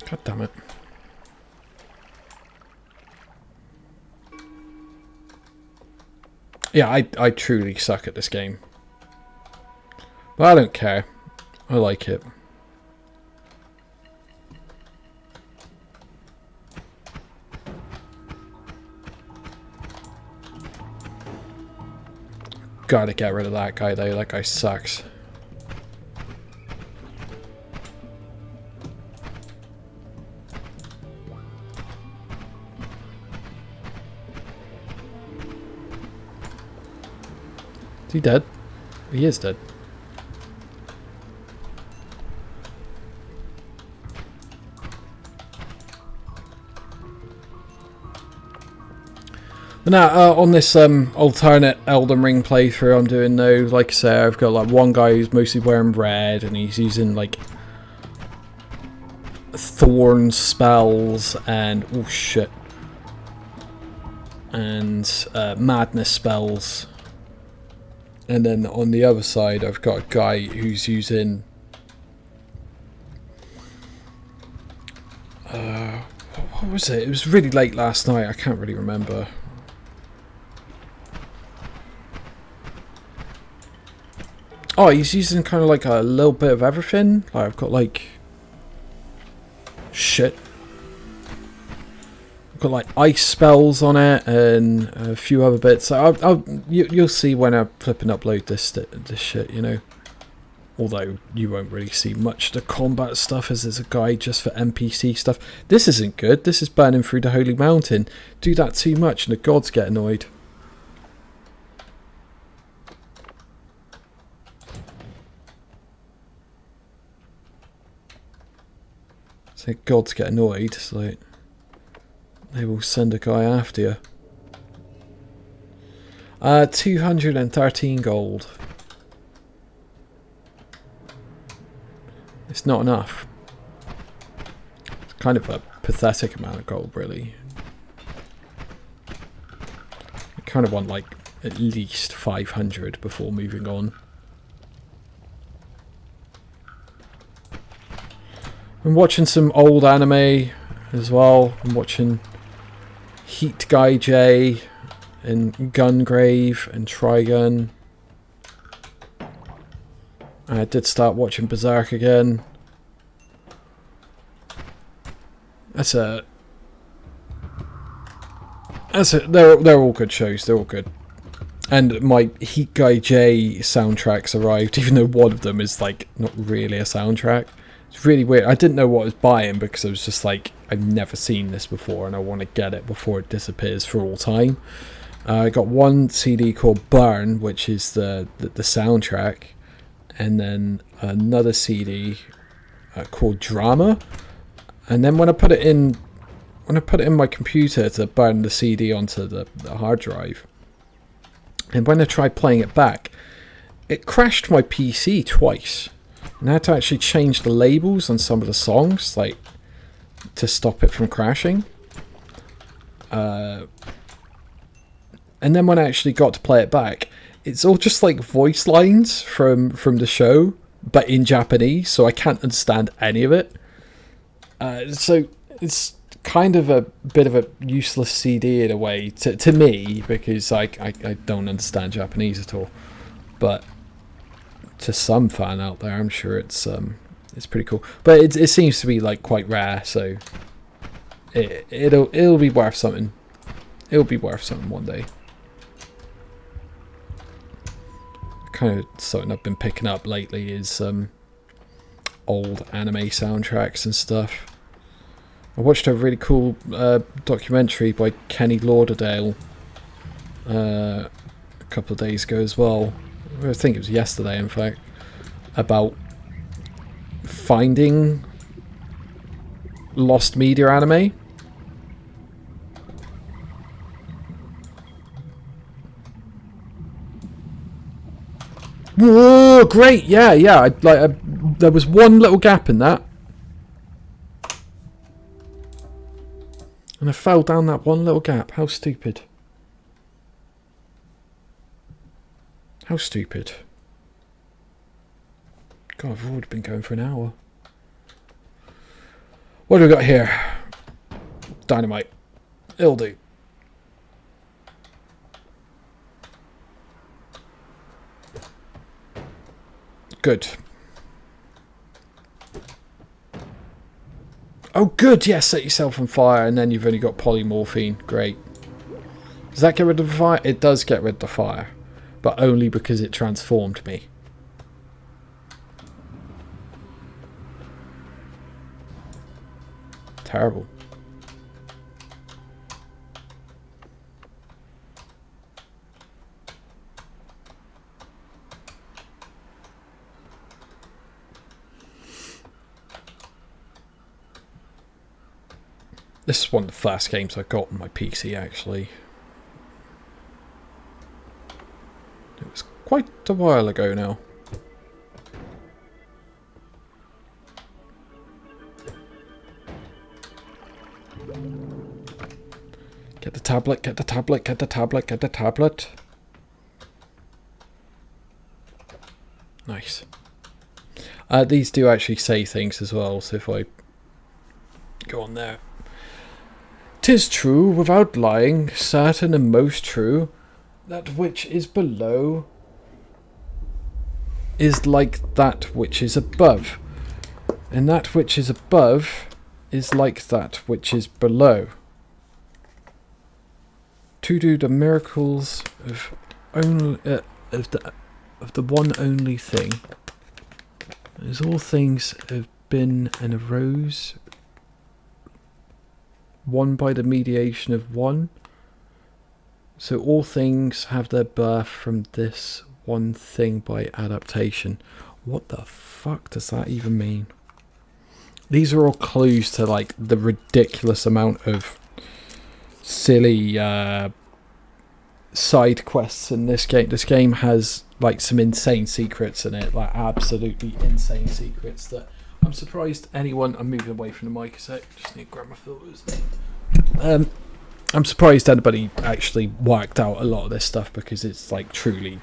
God damn it. Yeah, I truly suck at this game. But I don't care. I like it. Gotta get rid of that guy though. That guy sucks. Is he dead? He is dead. But now, on this alternate Elden Ring playthrough I'm doing now, like I say, I've got like one guy who's mostly wearing red and he's using like thorn spells and oh shit. and madness spells. And then on the other side, I've got a guy who's using what was it? It was really late last night. I can't really remember. Oh, he's using kind of like a little bit of everything. Like I've got like shit. I've got like ice spells on it and a few other bits. So you'll see when I flip and upload this shit, you know. Although you won't really see much of the combat stuff, as there's a guide just for NPC stuff. This isn't good. This is burning through the holy mountain. Do that too much and the gods get annoyed. So gods get annoyed. It's like they will send a guy after you. 213 gold. It's not enough. It's kind of a pathetic amount of gold, really. I kind of want like at least 500 before moving on. I'm watching some old anime as well. I'm watching Heat Guy J and Gungrave and Trigun. I did start watching Berserk again. They're all good shows. They're all good. And my Heat Guy J soundtracks arrived, even though one of them is like not really a soundtrack. It's really weird. I didn't know what I was buying because I was just like, I've never seen this before and I want to get it before it disappears for all time. I got one CD called Burn, which is the soundtrack. And then another CD called Drama, and then when I put it in my computer to burn the CD onto the hard drive, and when I tried playing it back, it crashed my PC twice, and I had to actually change the labels on some of the songs, like to stop it from crashing. And then when I actually got to play it back, it's all just like voice lines from the show, but in Japanese, so I can't understand any of it. So it's kind of a bit of a useless CD in a way to me, because I don't understand Japanese at all. But to some fan out there, I'm sure it's pretty cool. But it seems to be like quite rare, so it'll be worth something. It'll be worth something one day. Kind of something I've been picking up lately is old anime soundtracks and stuff. I watched a really cool documentary by Kenny Lauderdale a couple of days ago as well. I think it was yesterday, in fact, about finding lost media anime. Whoa, great! Yeah. There was one little gap in that, and I fell down that one little gap. How stupid! How stupid! God, I've already been going for an hour. What do we got here? Dynamite. It'll do. Good. Oh, good. Yes, set yourself on fire, and then you've only got polymorphine. Great. Does that get rid of the fire? It does get rid of the fire, but only because it transformed me. Terrible. This is one of the first games I got on my PC, actually. It was quite a while ago now. Get the tablet, get the tablet, get the tablet, get the tablet. Nice. These do actually say things as well, so if I go on there. 'Tis true, without lying, certain and most true, that which is below is like that which is above, and that which is above is like that which is below. To do the miracles of only of the one only thing, as all things have been and arose, one by the mediation of one. So all things have their birth from this one thing by adaptation. What the fuck does that even mean? These are all clues to like the ridiculous amount of silly side quests in this game. This game has like some insane secrets in it, like absolutely insane secrets that I'm surprised anyone. I'm moving away from the mic a sec. Just need to grab my filters. I'm surprised anybody actually worked out a lot of this stuff, because it's like truly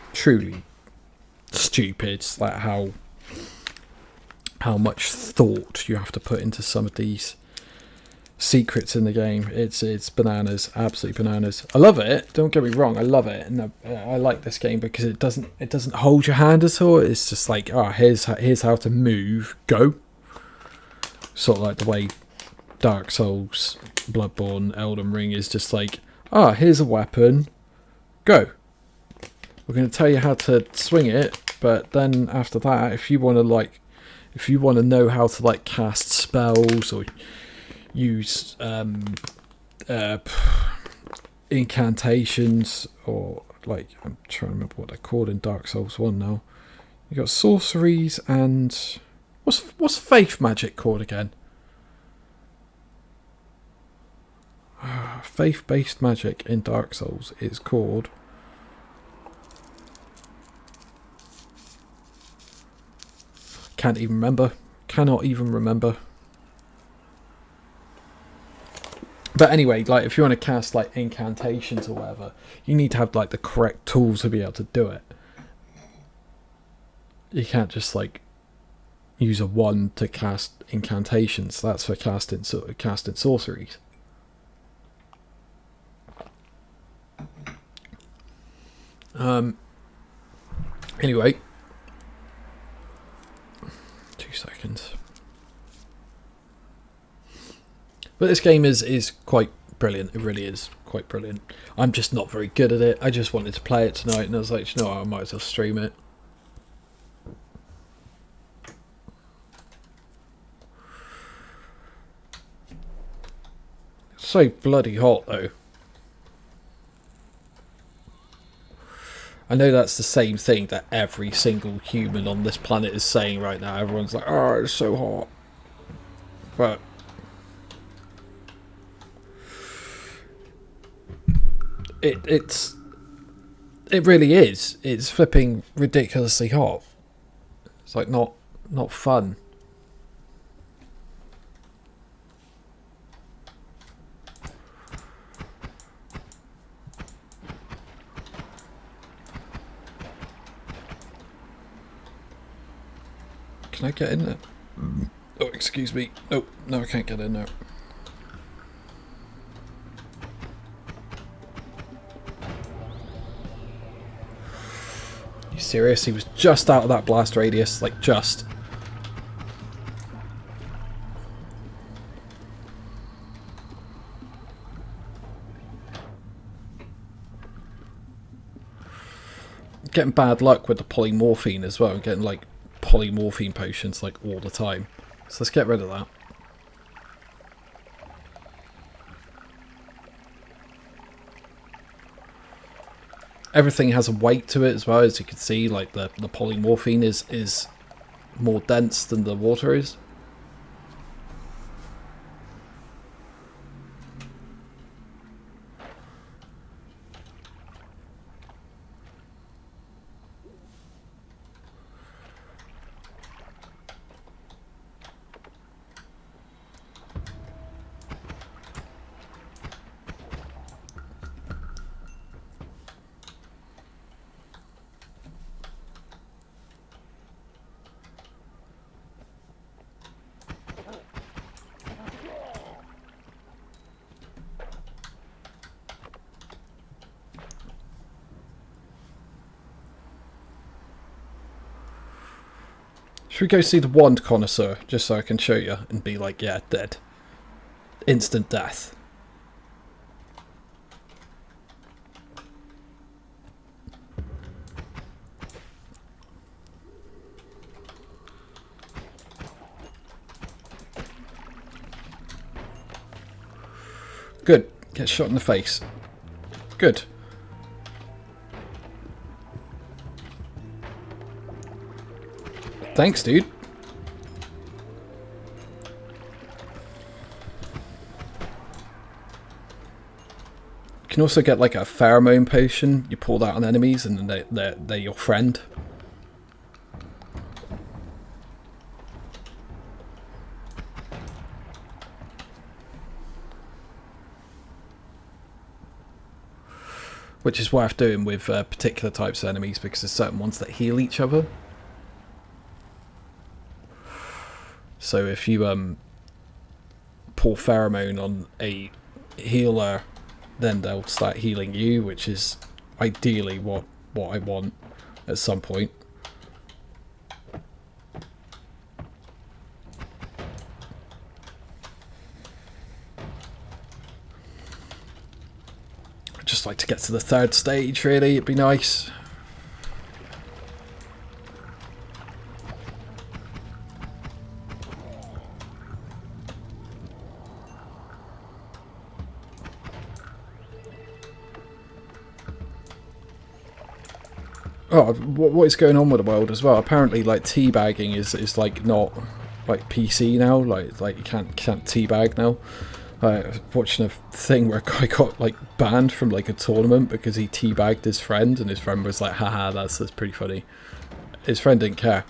stupid. It's like how much thought you have to put into some of these secrets in the game. It's bananas, absolutely bananas. I love it. Don't get me wrong, I love it, and I like this game because it doesn't hold your hand at all. It's just like, here's how to move, go. Sort of like the way Dark Souls, Bloodborne, Elden Ring is just like, here's a weapon, go. We're going to tell you how to swing it, but then after that, if you want to know how to like cast spells or use incantations, or like, I'm trying to remember what they're called in Dark Souls 1 now. You got sorceries and what's faith magic called again? Faith-based magic in Dark Souls is called... Can't even remember. Cannot even remember. But anyway, like if you want to cast like incantations or whatever, you need to have like the correct tools to be able to do it. You can't just like use a wand to cast incantations. That's for casting sorceries. Anyway, 2 seconds. But this game is quite brilliant. It really is quite brilliant. I'm just not very good at it. I just wanted to play it tonight, and I was like, you know what, I might as well stream it. It's so bloody hot though. I know that's the same thing that every single human on this planet is saying right now. Everyone's like, it's so hot. But it really is. It's flipping ridiculously hot. It's like not fun. Can I get in there? Oh, excuse me. Nope, no, I can't get in there. You serious? He was just out of that blast radius, like just. Getting bad luck with the polymorphine as well. I'm getting like polymorphine potions like all the time. So let's get rid of that. Everything has a weight to it as well, as you can see. Like the polymorphine is more dense than the water is. Should we go see the wand connoisseur, just so I can show you and be like, yeah, dead. Instant death. Good. Get shot in the face. Good. Thanks, dude. You can also get like a pheromone potion. You pour that on enemies and then they're your friend. Which is worth doing with particular types of enemies, because there's certain ones that heal each other. So if you pour pheromone on a healer, then they'll start healing you, which is ideally what I want at some point. I'd just like to get to the 3rd stage, really. It'd be nice. Oh, what is going on with the world as well? Apparently, like, teabagging is like not like PC now. Like you can't teabag now. I was watching a thing where a guy got like banned from like a tournament because he teabagged his friend, and his friend was like, "Haha, that's pretty funny." His friend didn't care,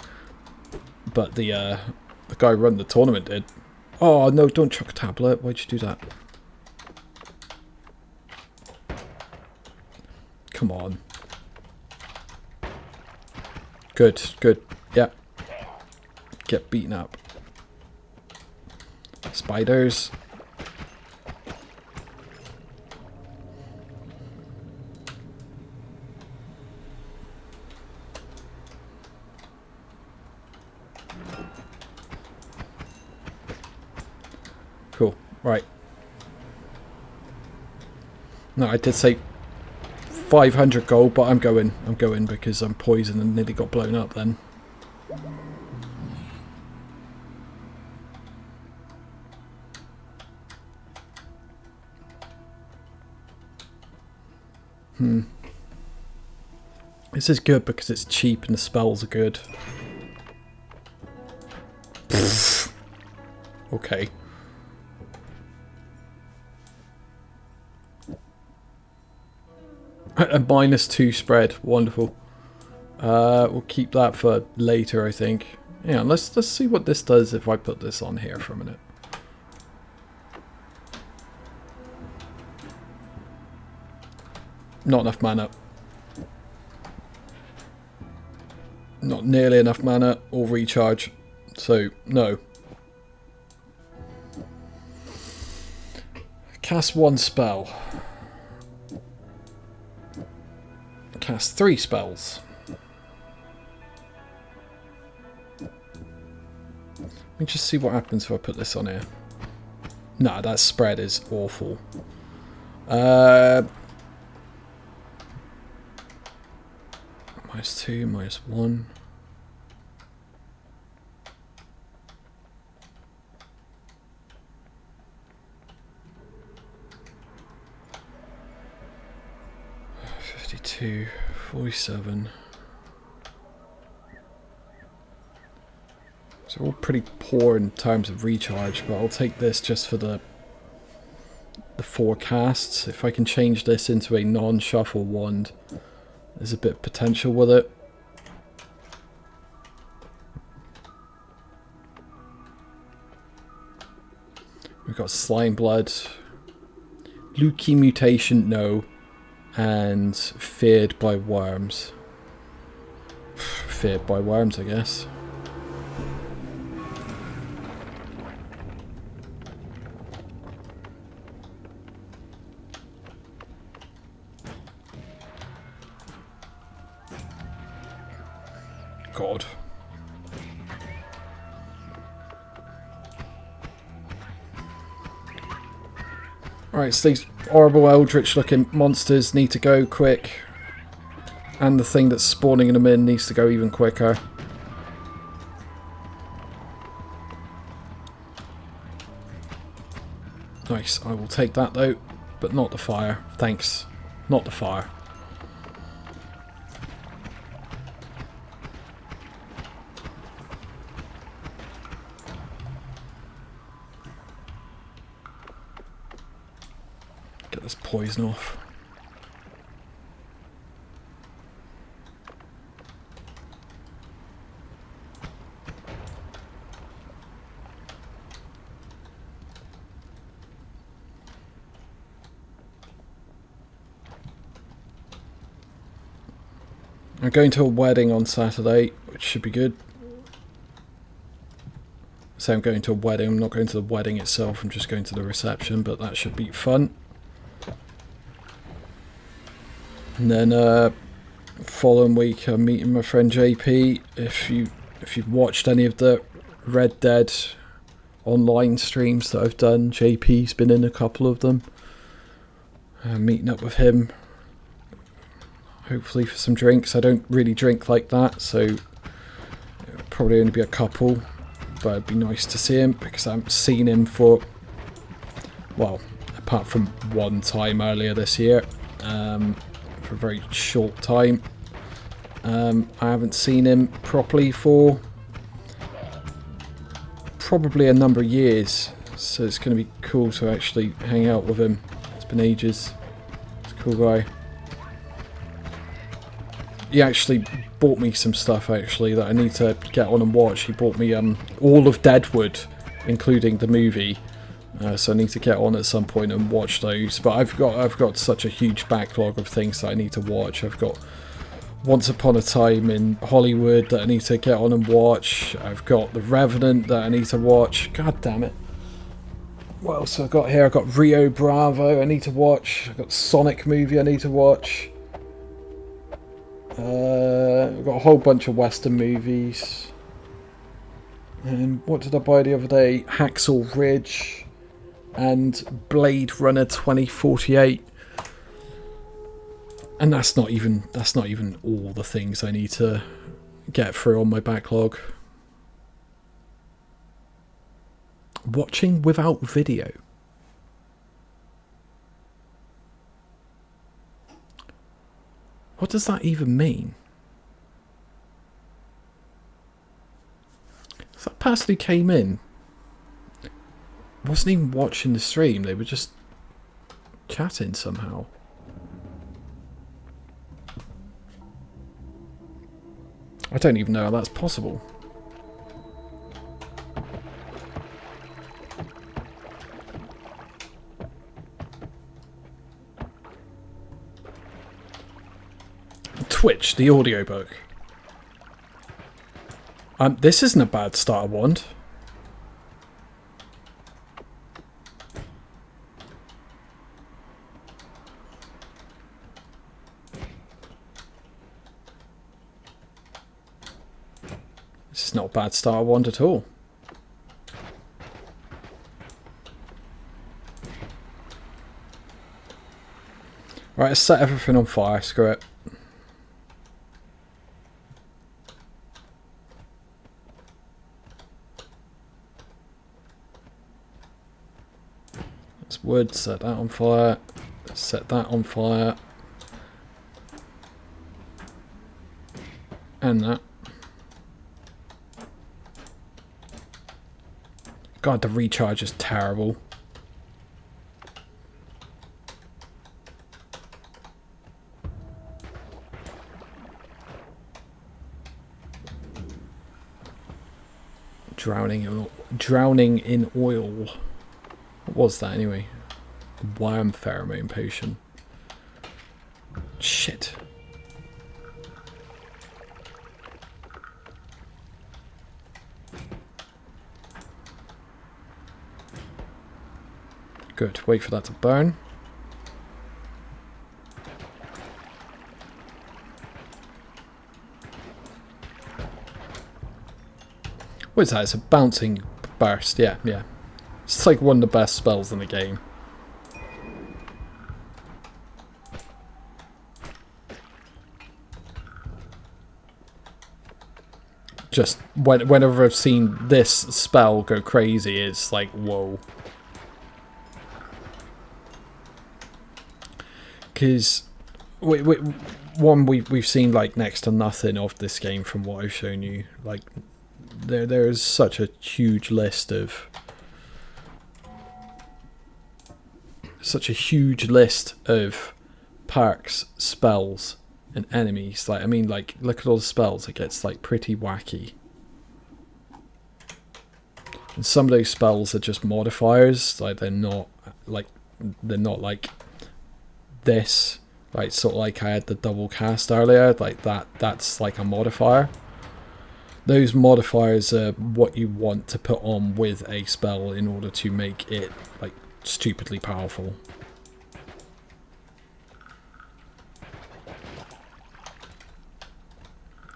but the guy who run the tournament did. Oh no! Don't chuck a tablet. Why'd you do that? Come on. Good, good. Yeah. Get beaten up. Spiders. Cool. Right. No, I did say 500 gold, but I'm going because I'm poisoned and nearly got blown up then. This is good because it's cheap and the spells are good. Okay. A -2 spread, wonderful. We'll keep that for later, I think. Yeah, let's see what this does if I put this on here for a minute. Not enough mana. Not nearly enough mana or recharge, so no. Cast 1 spell. Cast 3 spells. Let me just see what happens if I put this on here. Nah, that spread is awful. -2, -1. -52, 47. So all pretty poor in terms of recharge, but I'll take this just for the 4 casts. If I can change this into a non-shuffle wand, there's a bit of potential with it. We've got Slime Blood, Lukey Mutation, no, and Feared by Worms. Feared by Worms, I guess. God. Right, so these horrible eldritch looking monsters need to go quick. And the thing that's spawning them in needs to go even quicker. Nice, I will take that though, but not the fire. Thanks. Not the fire. Get this poison off. I'm going to a wedding on Saturday, which should be good. So I'm going to a wedding. I'm not going to the wedding itself. I'm just going to the reception, but that should be fun. And then following week, I'm meeting my friend JP. If you've watched any of the Red Dead online streams that I've done, JP's been in a couple of them. Meeting up with him. Hopefully for some drinks. I don't really drink like that, so it'll probably only be a couple, but it'd be nice to see him because I haven't seen him for, well, apart from one time earlier this year, for a very short time. I haven't seen him properly for probably a number of years, so it's going to be cool to actually hang out with him. It's been ages. He's a cool guy. He actually bought me some stuff actually that I need to get on and watch. He bought me all of Deadwood, including the movie. So I need to get on at some point and watch those. But I've got such a huge backlog of things that I need to watch. I've got Once Upon a Time in Hollywood that I need to get on and watch. I've got The Revenant that I need to watch. God damn it. What else have I got here? I've got Rio Bravo I need to watch. I've got the Sonic movie I need to watch. I've got a whole bunch of Western movies. And what did I buy the other day? Hacksaw Ridge and Blade Runner 2048. And that's not even all the things I need to get through on my backlog. Watching without video. What does that even mean? So that person who came in wasn't even watching the stream, they were just chatting somehow. I don't even know how that's possible. Twitch, the audiobook. This isn't a bad starter wand. This is not a bad starter wand at all. Right, let's set everything on fire, screw it. That's wood, set that on fire, set that on fire. And that. God, the recharge is terrible. Drowning in oil. What was that anyway? A worm pheromone potion. Shit. Good. Wait for that to burn. What is that? It's a bouncing burst. Yeah, yeah. It's like one of the best spells in the game. just whenever I've seen this spell go crazy, it's like, whoa. Because we've seen like next to nothing of this game from what I've shown you. Like there is such a huge list of perks, spells, and enemies. Like I mean, like look at all the spells. It gets like pretty wacky. And some of those spells are just modifiers. Like they're not like this. Like sort of like I had the double cast earlier. Like that's like a modifier. Those modifiers are what you want to put on with a spell in order to make it like stupidly powerful.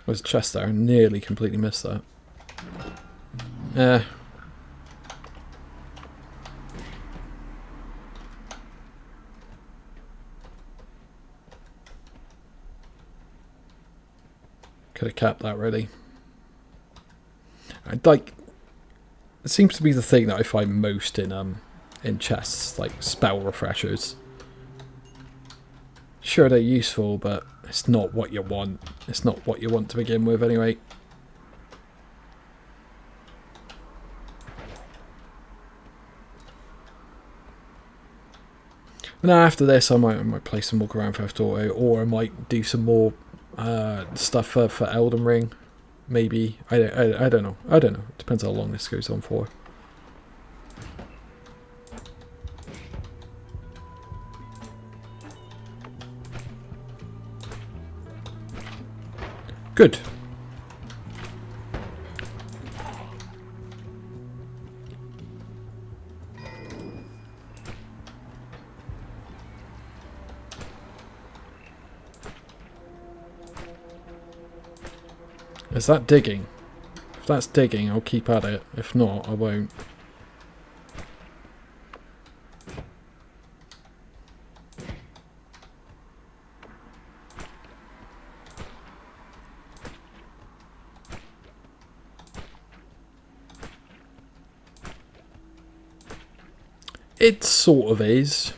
There's a chest there. I nearly completely missed that. Could have kept that really. Like, it seems to be the thing that I find most in chests, like spell refreshers. Sure, they're useful, but it's not what you want. It's not what you want to begin with, anyway. Now after this, I might play some more Grand Theft Auto, or I might do some more stuff for Elden Ring. Maybe I don't know. I don't know. It depends how long this goes on for. Good. Is that digging? If that's digging, I'll keep at it. If not, I won't. It sort of is.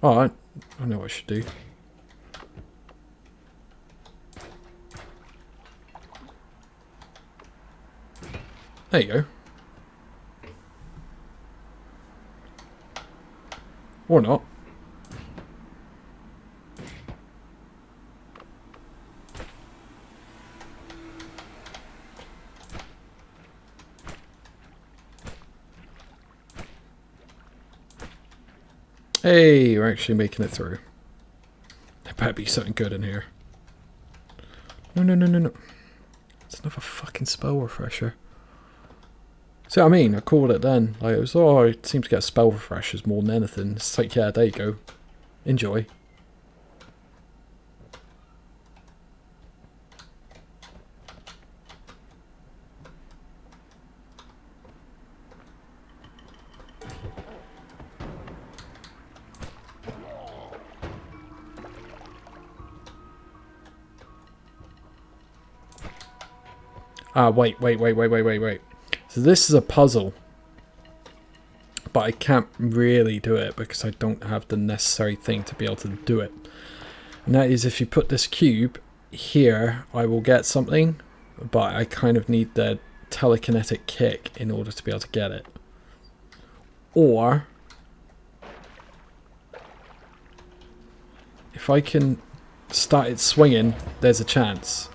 Alright, I know what I should do. There you go. Or not. Hey, we're actually making it through. There better be something good in here. No, no, no, no, no. It's another fucking spell refresher. See what I mean? I called it then. Like, it was, oh, I seem to get spell refreshers more than anything. It's like, yeah, there you go. Enjoy. Ah, wait. So this is a puzzle. But I can't really do it because I don't have the necessary thing to be able to do it. And that is if you put this cube here, I will get something. But I kind of need the telekinetic kick in order to be able to get it. Or if I can start it swinging, there's a chance.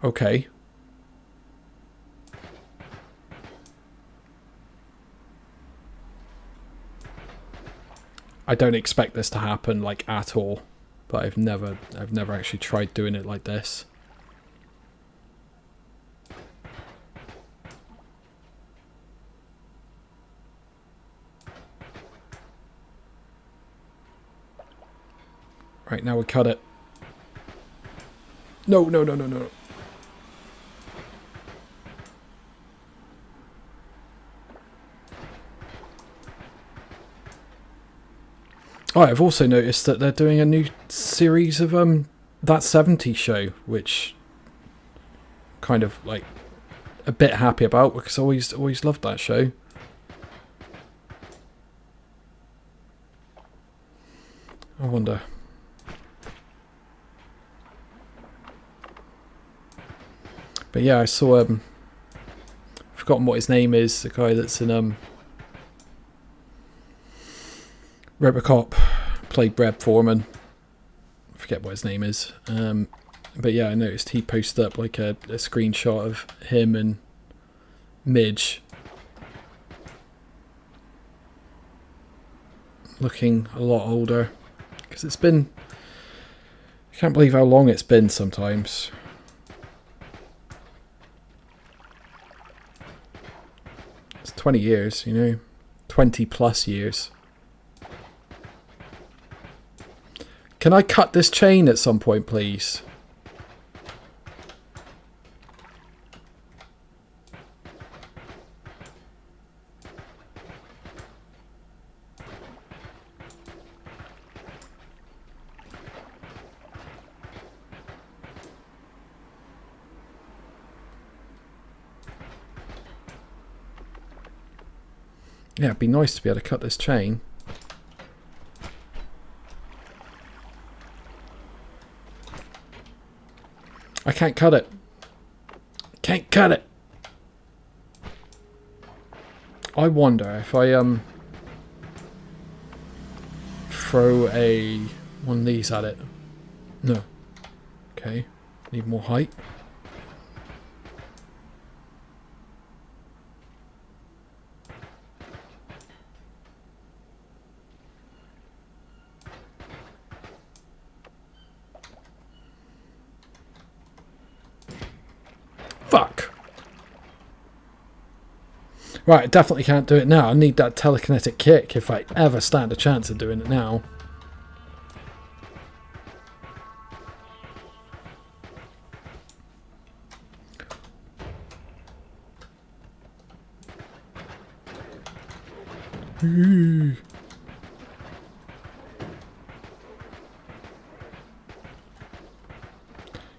Okay. I don't expect this to happen like at all, but I've never actually tried doing it like this. Right, now we cut it. No, no, no, no, no. Oh, I've also noticed that they're doing a new series of That 70s Show, which kind of like a bit happy about because I always loved that show. I wonder. But yeah, I saw I've forgotten what his name is, the guy that's in Robocop, played Brad Foreman. I forget what his name is. But yeah, I noticed he posted up like a screenshot of him and Midge looking a lot older. Because it's been... I can't believe how long it's been sometimes. It's 20 years, you know. 20 plus years. Can I cut this chain at some point, please? Yeah, it'd be nice to be able to cut this chain. I can't cut it. Can't cut it. I wonder if I throw one of these at it. No. Okay. Need more height. Fuck. Right, I definitely can't do it now. I need that telekinetic kick if I ever stand a chance of doing it now.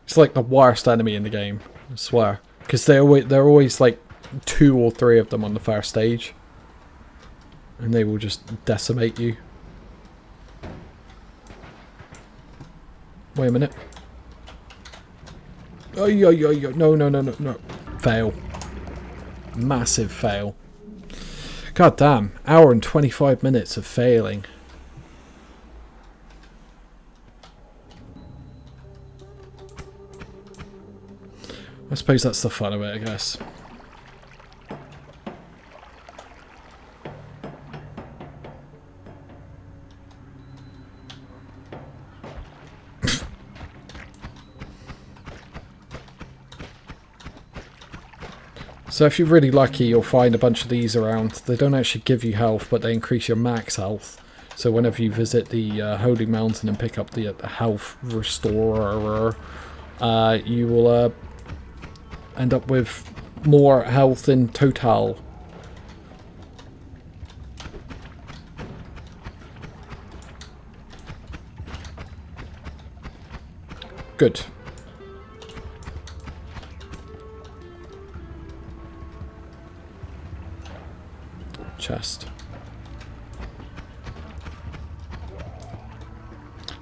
It's like the worst enemy in the game, I swear. Because they're always like 2 or 3 of them on the first stage. And they will just decimate you. Wait a minute. Oh, no, no, no, no, no. Fail. Massive fail. God damn. Hour and 25 minutes of failing. I suppose that's the fun of it, I guess. So if you're really lucky, you'll find a bunch of these around. They don't actually give you health, but they increase your max health. So whenever you visit the Holy Mountain and pick up the health restorer, you will end up with more health in total. Good. Chest.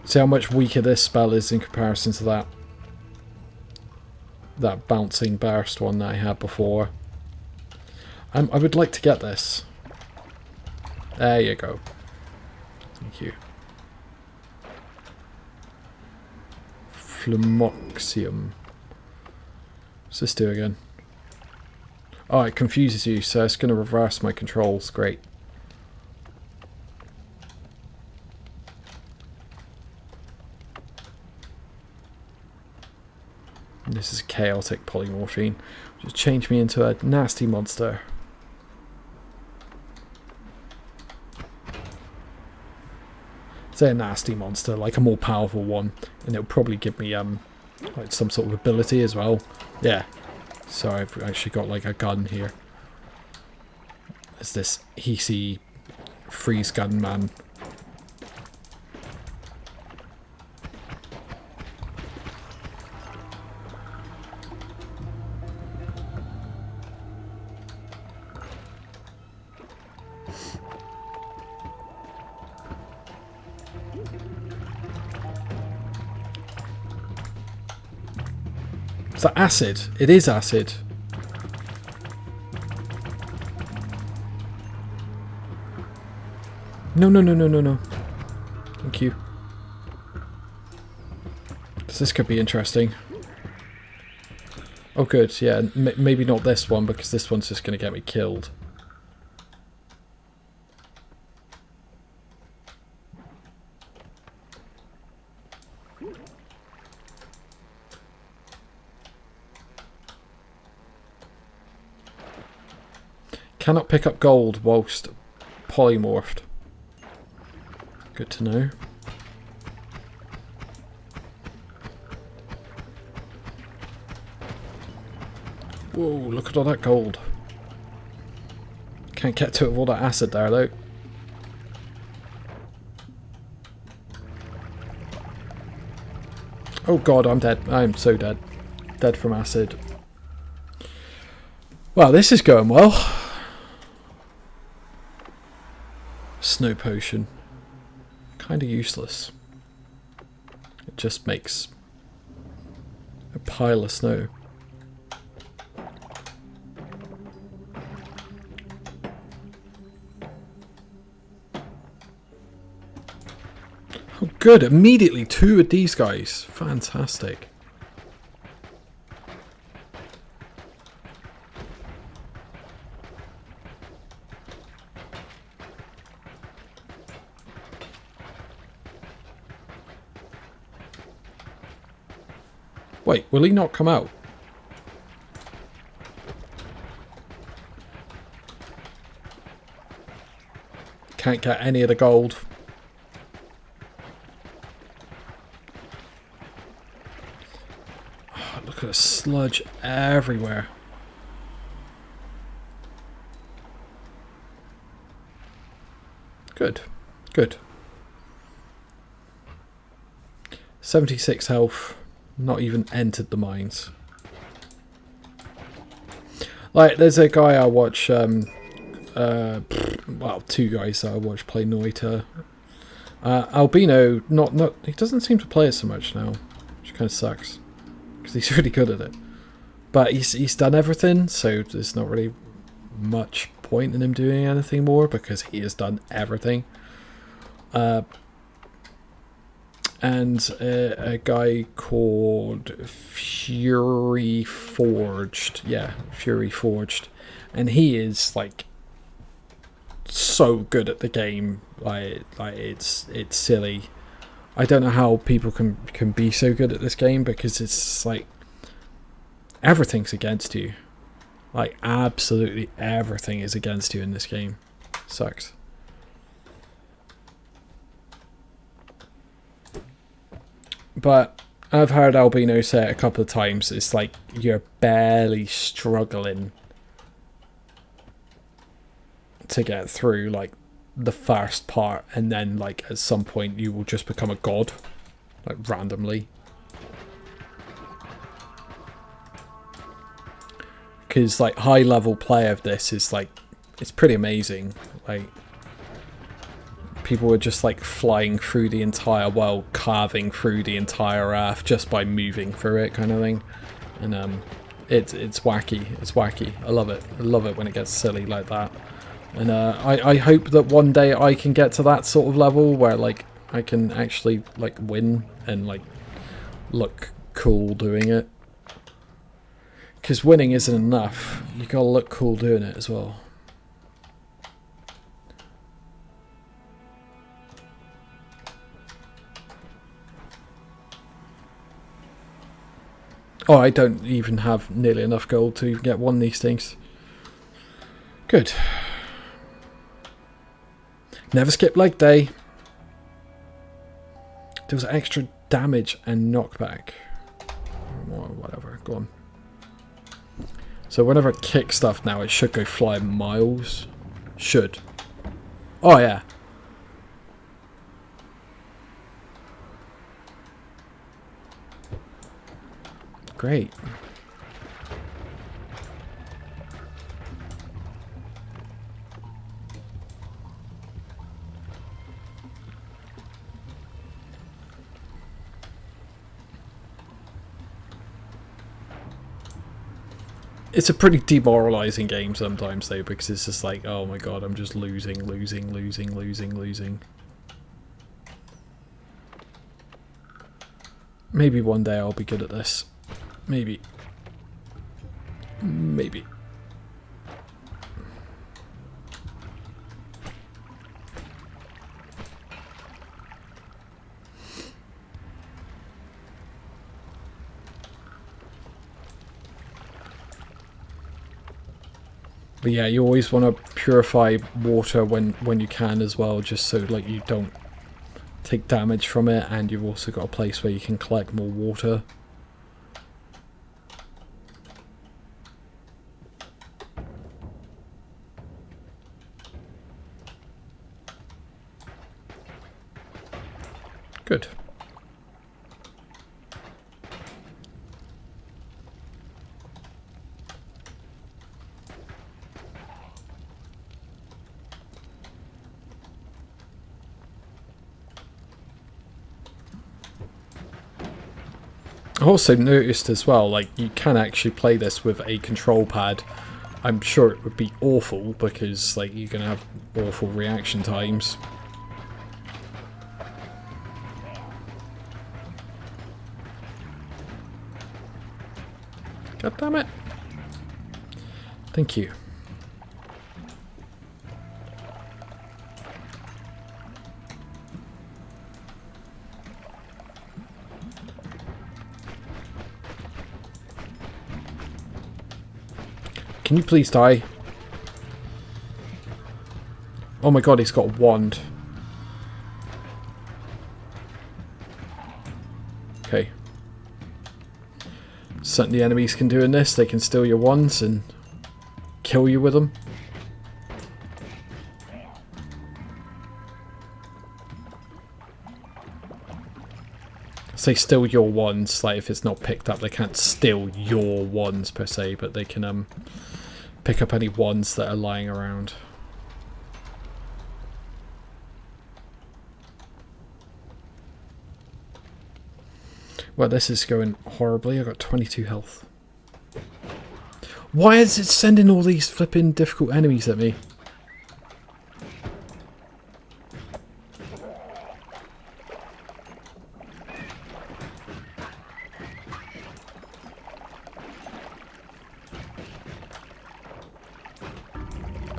See how much weaker this spell is in comparison to that bouncing burst one that I had before. I would like to get this. There you go. Thank you. Flumoxium. What's this do again? Oh, it confuses you, so it's going to reverse my controls. Great. And this is chaotic polymorphine. Just change me into a nasty monster. say a nasty monster, like a more powerful one, and it'll probably give me like some sort of ability as well. Yeah. So I've actually got like a gun here. It's this Hisi freeze gun man. Is that acid? It is acid. No, no, no, no, no, no. Thank you. This could be interesting. Oh, good. Yeah, maybe not this one, because this one's just going to get me killed. Cannot pick up gold whilst polymorphed. Good to know. Whoa, look at all that gold. Can't get to it with all that acid there though. Oh god, I'm dead. I'm so dead. Dead from acid. Well, this is going well. Snow potion. Kind of useless. It just makes a pile of snow. Oh good, immediately 2 of these guys. Fantastic. Wait, will he not come out? Can't get any of the gold. Oh, look at the sludge everywhere. Good. Good. 76 health. Not even entered the mines. Like, there's a guy I watch, well, 2 guys that I watch play Noita. Albino, he doesn't seem to play it so much now, which kind of sucks, because he's really good at it. But he's done everything, so there's not really much point in him doing anything more, because he has done everything. And a guy called Fury Forged. Yeah, Fury Forged. And he is, like, so good at the game. Like it's silly. I don't know how people can be so good at this game, because it's, like, everything's against you. Like, absolutely everything is against you in this game. Sucks. But I've heard Albino say it a couple of times. It's like you're barely struggling to get through like the first part, and then like at some point you will just become a god, like randomly. Because like high level play of this is like, it's pretty amazing. Like, people are just like flying through the entire world, carving through the entire earth just by moving through it, kind of thing. And it's wacky. It's wacky. I love it. I love it when it gets silly like that. And I hope that one day I can get to that sort of level where like I can actually like win and like look cool doing it. Because winning isn't enough. You gotta look cool doing it as well. Oh, I don't even have nearly enough gold to even get one of these things. Good. Never skip leg day. Deals extra damage and knockback. Or whatever, go on. So whenever I kick stuff now, it should go flying miles. Should. Oh yeah. Great. It's a pretty demoralizing game sometimes though, because it's just like, oh my god, I'm just losing. Maybe one day I'll be good at this. Maybe. But yeah, you always want to purify water when you can as well, just so like you don't take damage from it, and you've also got a place where you can collect more water. Good. I also noticed as well, like, you can actually play this with a control pad. I'm sure it would be awful because, like, you're going to have awful reaction times. God damn it. Thank you. Can you please die? Oh my god, he's got a wand. Okay. Something the enemies can do in this, they can steal your wands and kill you with them. Say steal your wands, like if it's not picked up, they can't steal your wands per se, but they can pick up any wands that are lying around. Well, this is going horribly. I got 22 health. Why is it sending all these flipping difficult enemies at me?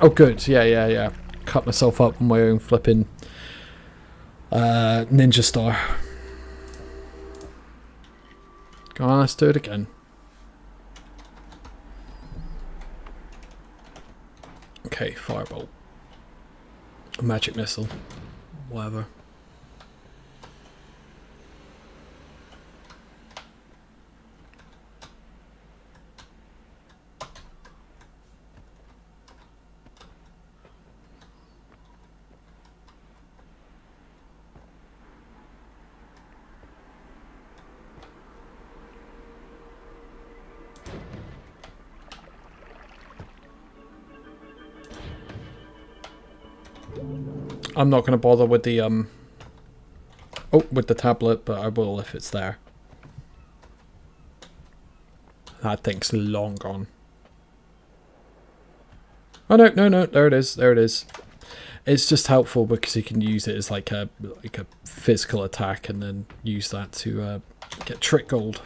Oh, good. Yeah. Cut myself up on my own flipping ninja star. Go on, let's do it again. Okay, firebolt. A magic missile. Whatever. I'm not going to bother with the with the tablet, but I will if it's there. That thing's long gone. Oh no, there it is. It's just helpful because you can use it as like a physical attack and then use that to get trick gold.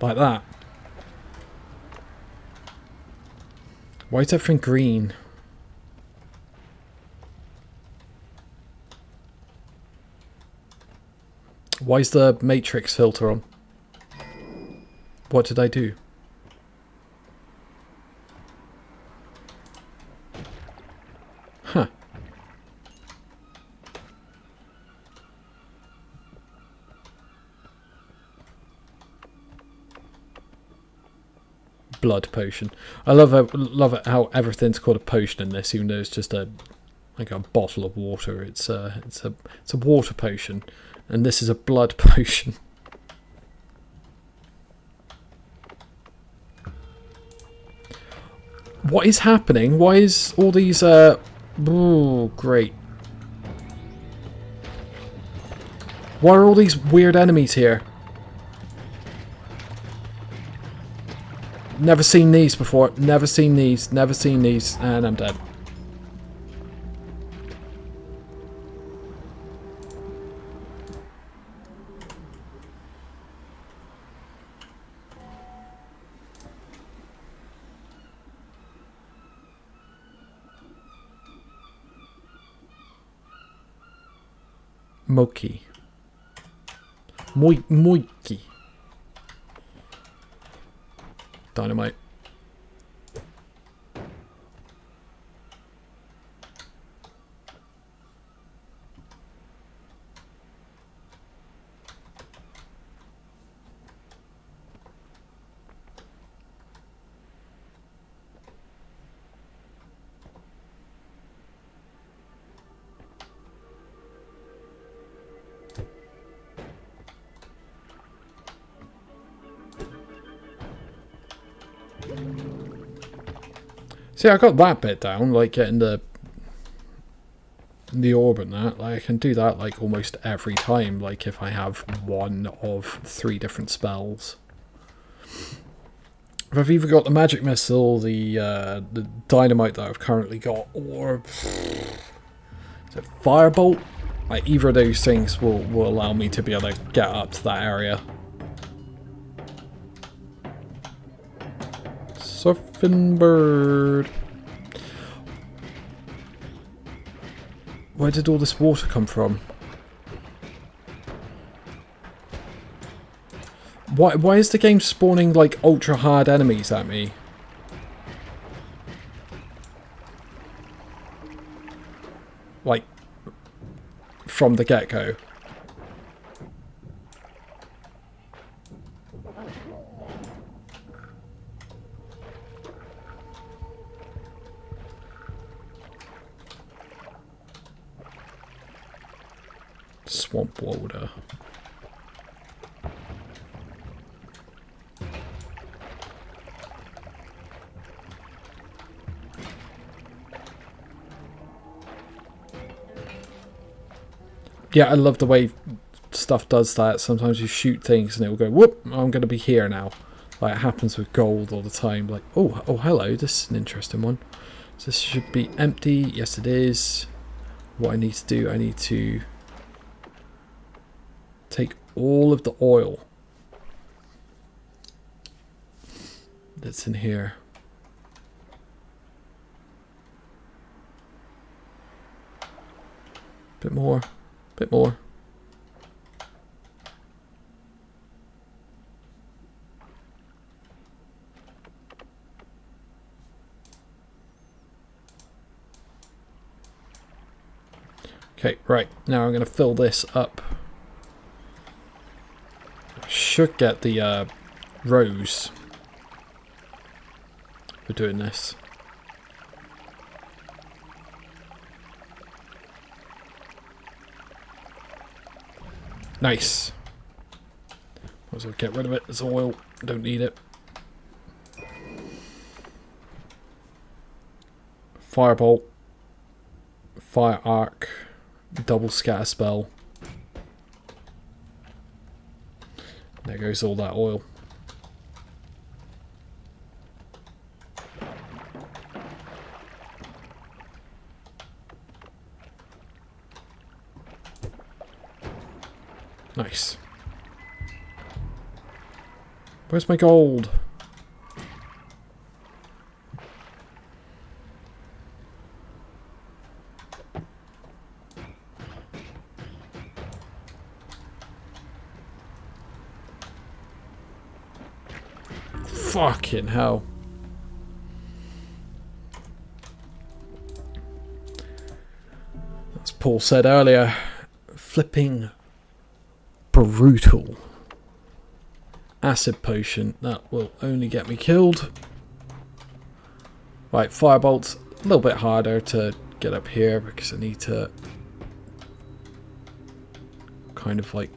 Like that. Why is everything green? Why's the matrix filter on? What did I do? Huh. Blood potion. I love it how everything's called a potion in this, even though it's just like a bottle of water. It's a water potion, and this is a blood potion. What is happening? Why is all these oh, great. Why are all these weird enemies here? Never seen these before. Never seen these. Never seen these. And I'm dead. Moki. Moiki. Dynamite. See, I got that bit down, like getting the orb and that. Like, I can do that like almost every time, like if I have one of 3 different spells. If I've either got the magic missile, the dynamite that I've currently got, or is it firebolt? Like, either of those things will allow me to be able to get up to that area. Surfing bird. Where did all this water come from? Why is the game spawning like ultra hard enemies at me? Like from the get-go. Swamp water. Yeah, I love the way stuff does that. Sometimes you shoot things and it will go, whoop, I'm going to be here now. Like it happens with gold all the time. Like, oh, hello, this is an interesting one. So this should be empty. Yes, it is. What I need to do, I need to take all of the oil that's in here. Bit more. Bit more. Okay, right. Now I'm going to fill this up. I should get the rose for doing this. Nice. Might as well get rid of it. It's oil. Don't need it. Firebolt. Fire arc. Double scatter spell. There goes all that oil. Nice. Where's my gold? Fucking hell. As Paul said earlier, flipping brutal. Acid potion, that will only get me killed. Right, firebolt's a little bit harder to get up here because I need to kind of like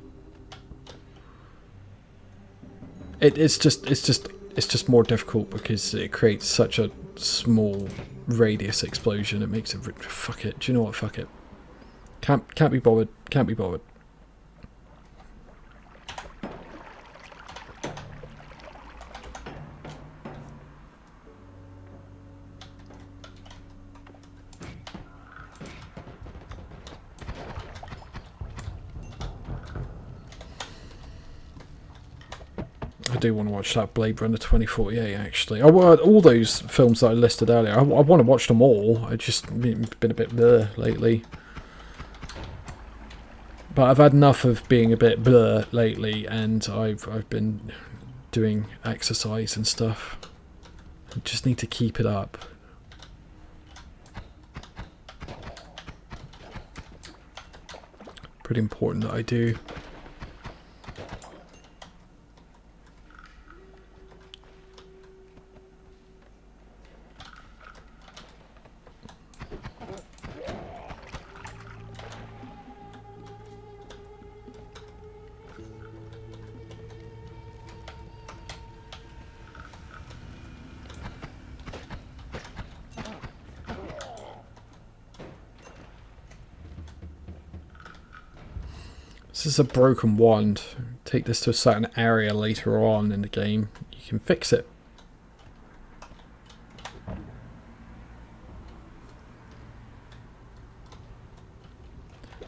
it's just more difficult because it creates such a small radius explosion. It makes it fuck it. Do you know what? Fuck it. Can't be bothered. Can't be bothered. I do want to watch that Blade Runner 2048 actually. All those films that I listed earlier, I want to watch them all. I just been a bit blur lately. But I've had enough of being a bit blur lately, and I've been doing exercise and stuff. I just need to keep it up. Pretty important that I do. This is a broken wand. Take this to a certain area later on in the game. You can fix it.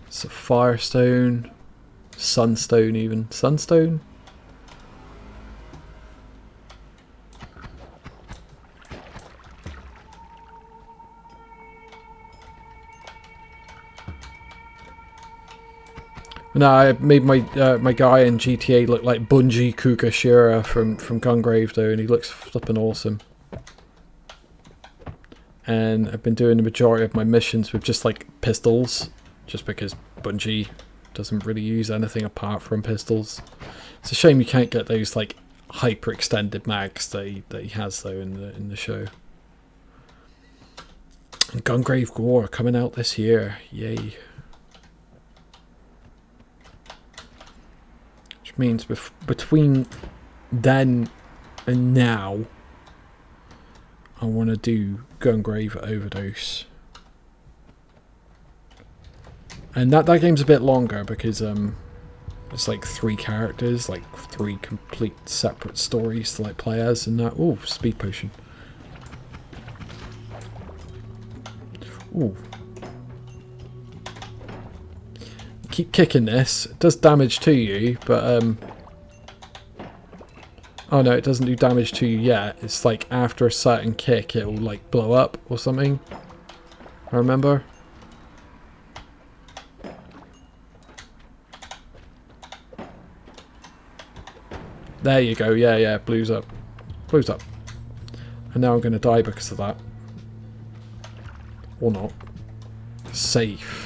It's a firestone, sunstone even. Sunstone? No, I made my my guy in GTA look like Bungie Kugashira from Gungrave though, and he looks flippin' awesome. And I've been doing the majority of my missions with just like pistols, just because Bungie doesn't really use anything apart from pistols. It's a shame you can't get those like hyper extended mags that he has though in the show. And Gungrave Gore coming out this year, yay! Means between then and now I want to do Gungrave Overdose, and that game's a bit longer because it's like 3 characters, like 3 complete separate stories to like play as, and that. Oh, speed potion. Ooh. Keep kicking this. It does damage to you, but oh no, it doesn't do damage to you yet. It's like after a certain kick it will like blow up or something. I remember. There you go. Yeah, it blows up. Blows up. And now I'm gonna die because of that. Or not. Safe.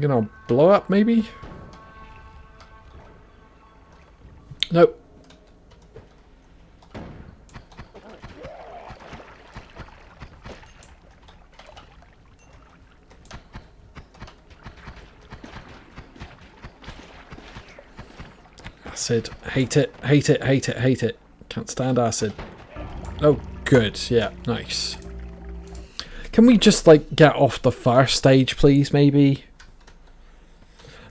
Gonna blow up, maybe? Nope. Acid. Hate it, hate it, hate it, hate it. Can't stand acid. Oh, good. Yeah, nice. Can we just, like, get off the first stage, please, maybe?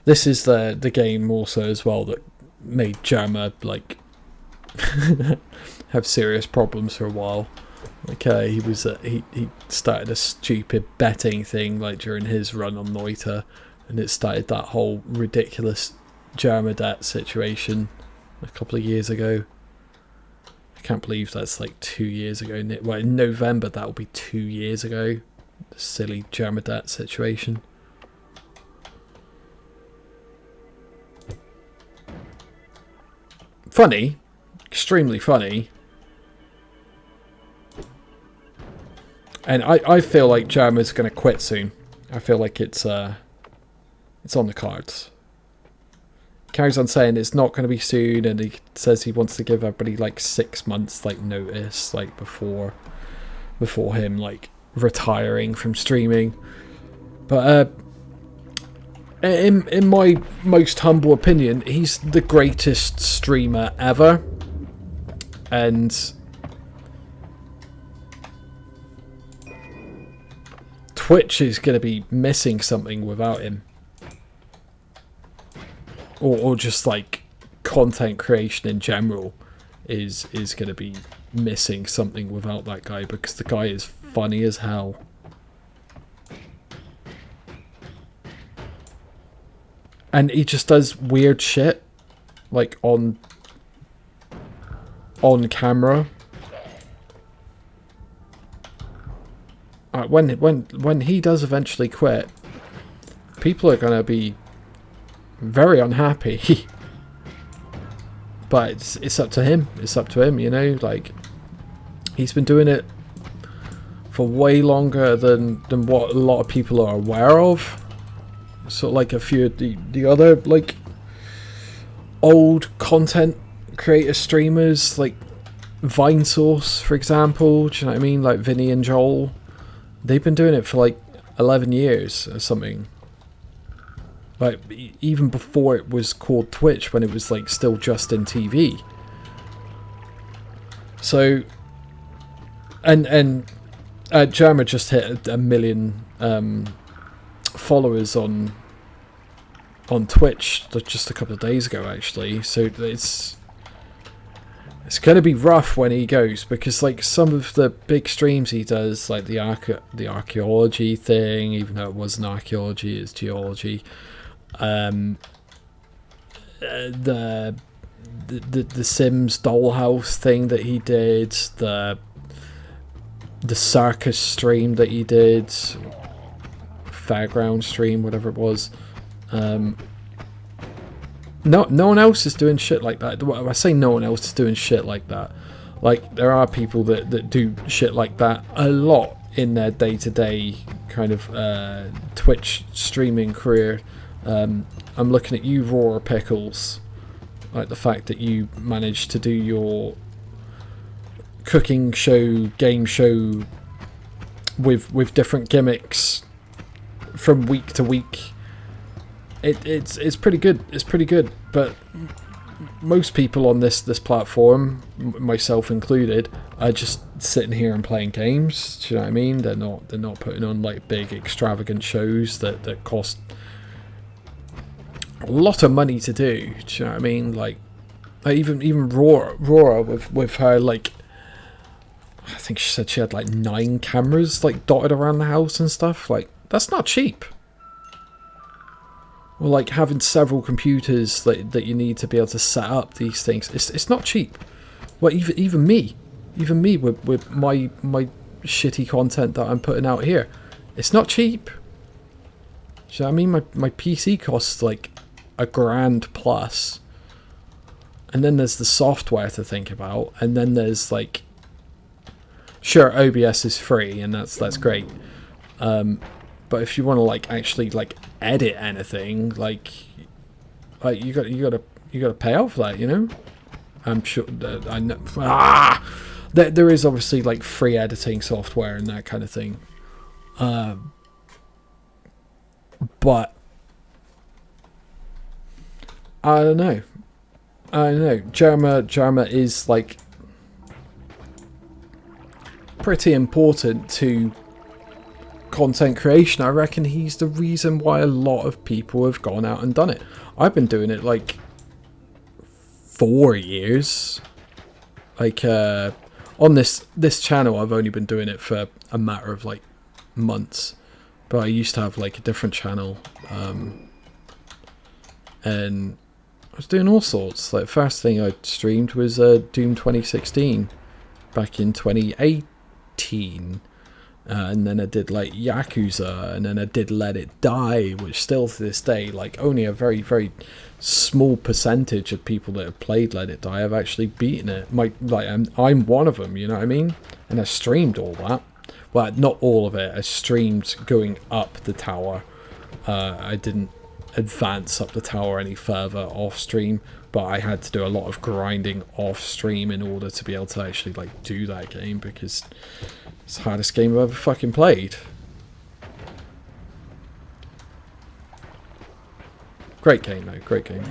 This is the game also as well that made Jammer like have serious problems for a while. Like he started a stupid betting thing like during his run on Noita, and it started that whole ridiculous Germadet situation a couple of years ago. I can't believe that's like 2 years ago. Well, in November that'll be 2 years ago. The silly Germadet situation. Funny, extremely funny. And I feel like Germa's going to quit soon. I feel like it's on the cards. Carries on saying it's not going to be soon, and he says he wants to give everybody like 6 months like notice, like before him like retiring from streaming. But in my most humble opinion, he's the greatest streamer ever, and Twitch is going to be missing something without him. Or just like content creation in general is going to be missing something without that guy, because the guy is funny as hell. And he just does weird shit like on camera. When he does eventually quit, people are going to be very unhappy. But it's up to him. It's up to him, you know. Like, he's been doing it for way longer than what a lot of people are aware of. Sort of like a few of the other like old content creator streamers, like Vinesource, for example. Do you know what I mean? Like Vinny and Joel. They've been doing it for like 11 years or something. Like, even before it was called Twitch, when it was like still just in TV. So, and Germa just hit 1 million followers on Twitch just a couple of days ago, actually. So it's going to be rough when he goes, because like some of the big streams he does, like the archaeology thing, even though it wasn't archaeology, it's geology. The Sims dollhouse thing that he did, the circus stream that he did, fairground stream, whatever it was. No one else is doing shit like that. I say no one else is doing shit like that. Like, there are people that do shit like that a lot in their day-to-day kind of Twitch streaming career. I'm looking at you, Raw Pickles. Like, the fact that you managed to do your cooking show, game show with different gimmicks from week to week. It's pretty good. It's pretty good. But most people on this platform, myself included, are just sitting here and playing games. Do you know what I mean? They're not putting on like big extravagant shows that cost a lot of money to do. Do you know what I mean? Like even Rora with her, like, I think she said she had like 9 cameras like dotted around the house and stuff. Like, that's not cheap. Or like having several computers that you need to be able to set up these things. It's not cheap. Well, even me with my shitty content that I'm putting out here, it's not cheap. Do you know what I mean? My PC costs like $1,000 plus, and then there's the software to think about, and then there's like, sure, OBS is free and that's great. But if you want to like actually like edit anything, like you got to pay out for that, you know. I'm sure I know. There is obviously like free editing software and that kind of thing. But I don't know. Germa is like pretty important to content creation. I reckon he's the reason why a lot of people have gone out and done it. I've been doing it like 4 years. Like on this channel, I've only been doing it for a matter of like months, but I used to have like a different channel, and I was doing all sorts. Like, first thing I streamed was Doom 2016 back in 2018. And then I did like Yakuza, and then I did Let It Die, which still to this day, like, only a very, very small percentage of people that have played Let It Die have actually beaten it. I'm one of them, you know what I mean? And I streamed all that. Well, not all of it. I streamed going up the tower. I didn't advance up the tower any further off stream, but I had to do a lot of grinding off stream in order to be able to actually like do that game, because it's the hardest game I've ever fucking played. Great game though, great game.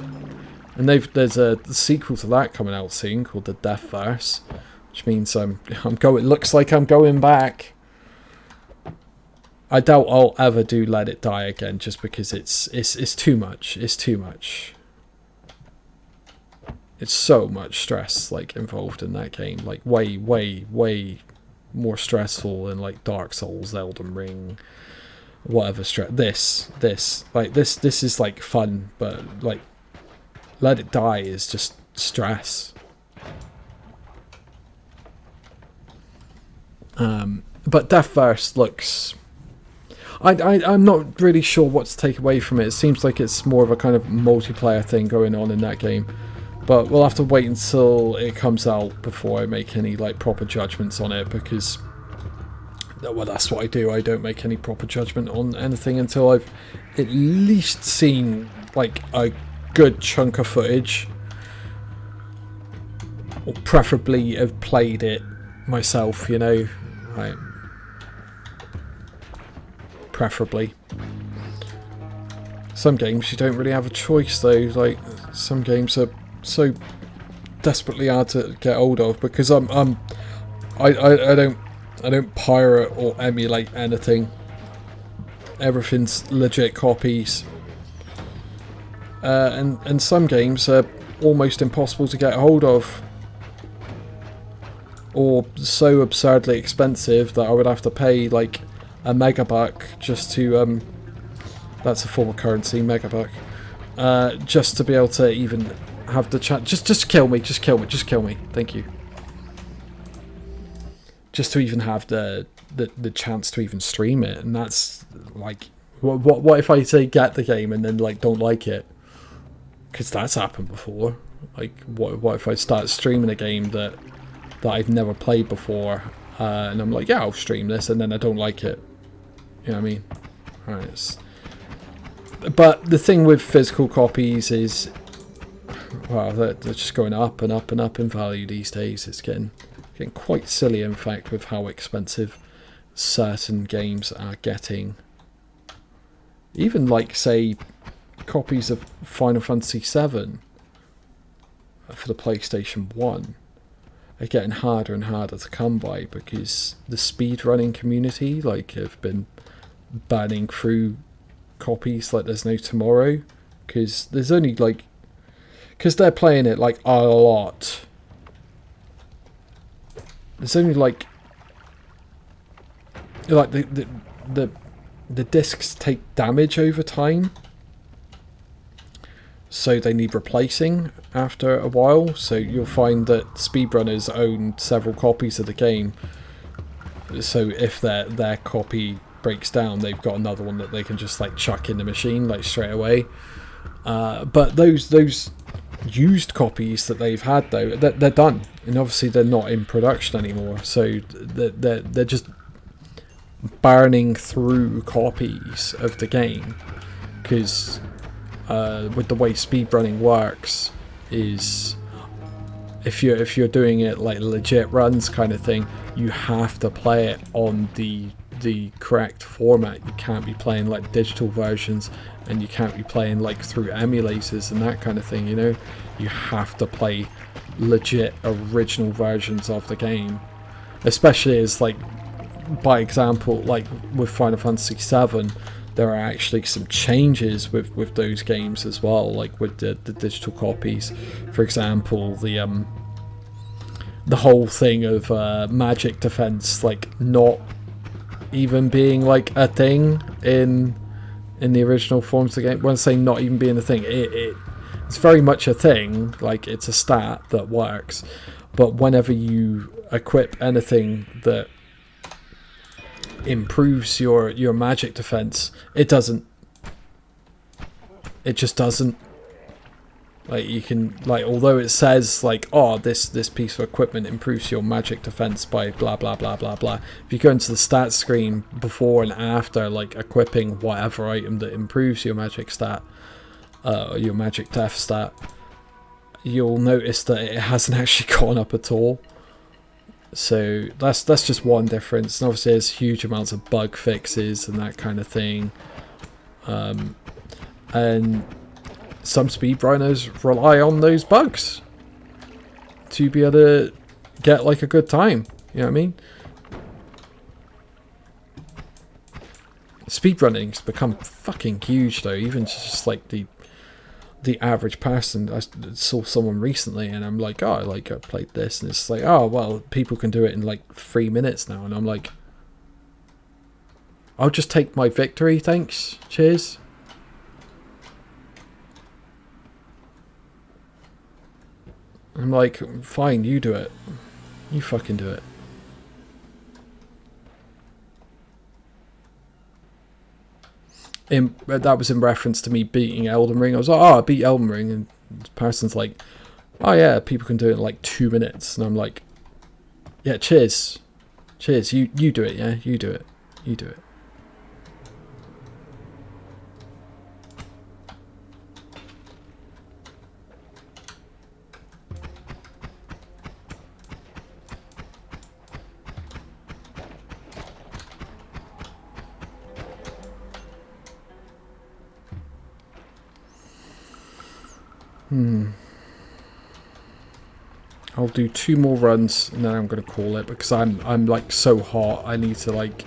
And there's a sequel to that coming out soon called The Death Verse, which means I'm going. Looks like I'm going back. I doubt I'll ever do Let It Die again, just because it's too much. It's too much. It's so much stress like involved in that game, like way more stressful than like Dark Souls, Elden Ring, whatever stress. This is like fun, but like Let It Die is just stress. But Death Verse looks. I'm not really sure what to take away from it. It seems like it's more of a kind of multiplayer thing going on in that game. But we'll have to wait until it comes out before I make any like proper judgments on it, because, well, that's what I do. I don't make any proper judgment on anything until I've at least seen like a good chunk of footage, or preferably have played it myself, you know. Right. Preferably. Some games you don't really have a choice though. Like, some games are so desperately hard to get hold of, because I don't pirate or emulate anything. Everything's legit copies. And some games are almost impossible to get hold of, or so absurdly expensive that I would have to pay like a megabuck just to that's a form of currency, megabuck, just to be able to even have the chat. Just kill me, thank you. Just to even have the chance to even stream it. And that's like, what if I say get the game and then like don't like it? Because that's happened before. Like, what if I start streaming a game that I've never played before, and I'm like, yeah, I'll stream this, and then I don't like it. You know what I mean? Alright. But the thing with physical copies is, well, they're just going up and up and up in value these days. It's getting quite silly, in fact, with how expensive certain games are getting. Even like, say, copies of Final Fantasy VII for the PlayStation 1 are getting harder and harder to come by, because the speedrunning community like have been burning through copies like there's no tomorrow, because there's only like, because they're playing it like a lot. There's only like the discs take damage over time, so they need replacing after a while. So you'll find that speedrunners own several copies of the game, so if their copy breaks down, they've got another one that they can just like chuck in the machine like straight away. But those used copies that they've had though, they're done, and obviously they're not in production anymore, so they're just burning through copies of the game, because with the way speedrunning works is, if you're doing it like legit runs kind of thing, you have to play it on the correct format. You can't be playing like digital versions, and you can't be playing like through emulators and that kind of thing, you know. You have to play legit original versions of the game, especially as like, by example, like with Final Fantasy VII, there are actually some changes with those games as well, like with the digital copies. For example, the the whole thing of magic defense like not even being like a thing in the original forms of the game. When I say not even being a thing, it's very much a thing. Like, it's a stat that works, but whenever you equip anything that improves your magic defense, it doesn't. It just doesn't. Like, you can, like, although it says like, oh, this piece of equipment improves your magic defense by blah blah blah blah blah. If you go into the stats screen before and after, like, equipping whatever item that improves your magic stat, your magic def stat, you'll notice that it hasn't actually gone up at all. So that's just one difference. And obviously there's huge amounts of bug fixes and that kind of thing. And some speedrunners rely on those bugs to be able to get like a good time. You know what I mean? Speedrunning's become fucking huge though, even just like the average person. I saw someone recently and I'm like, oh, like, I played this, and it's like, oh, well, people can do it in like 3 minutes now, and I'm like, I'll just take my victory, thanks, cheers. I'm like, fine, you do it. You fucking do it. That was in reference to me beating Elden Ring. I was like, oh, I beat Elden Ring, and the person's like, oh yeah, people can do it in like 2 minutes, and I'm like, yeah, cheers, you do it, yeah, you do it. I'll do 2 more runs and then I'm gonna call it, because I'm like so hot. I need to like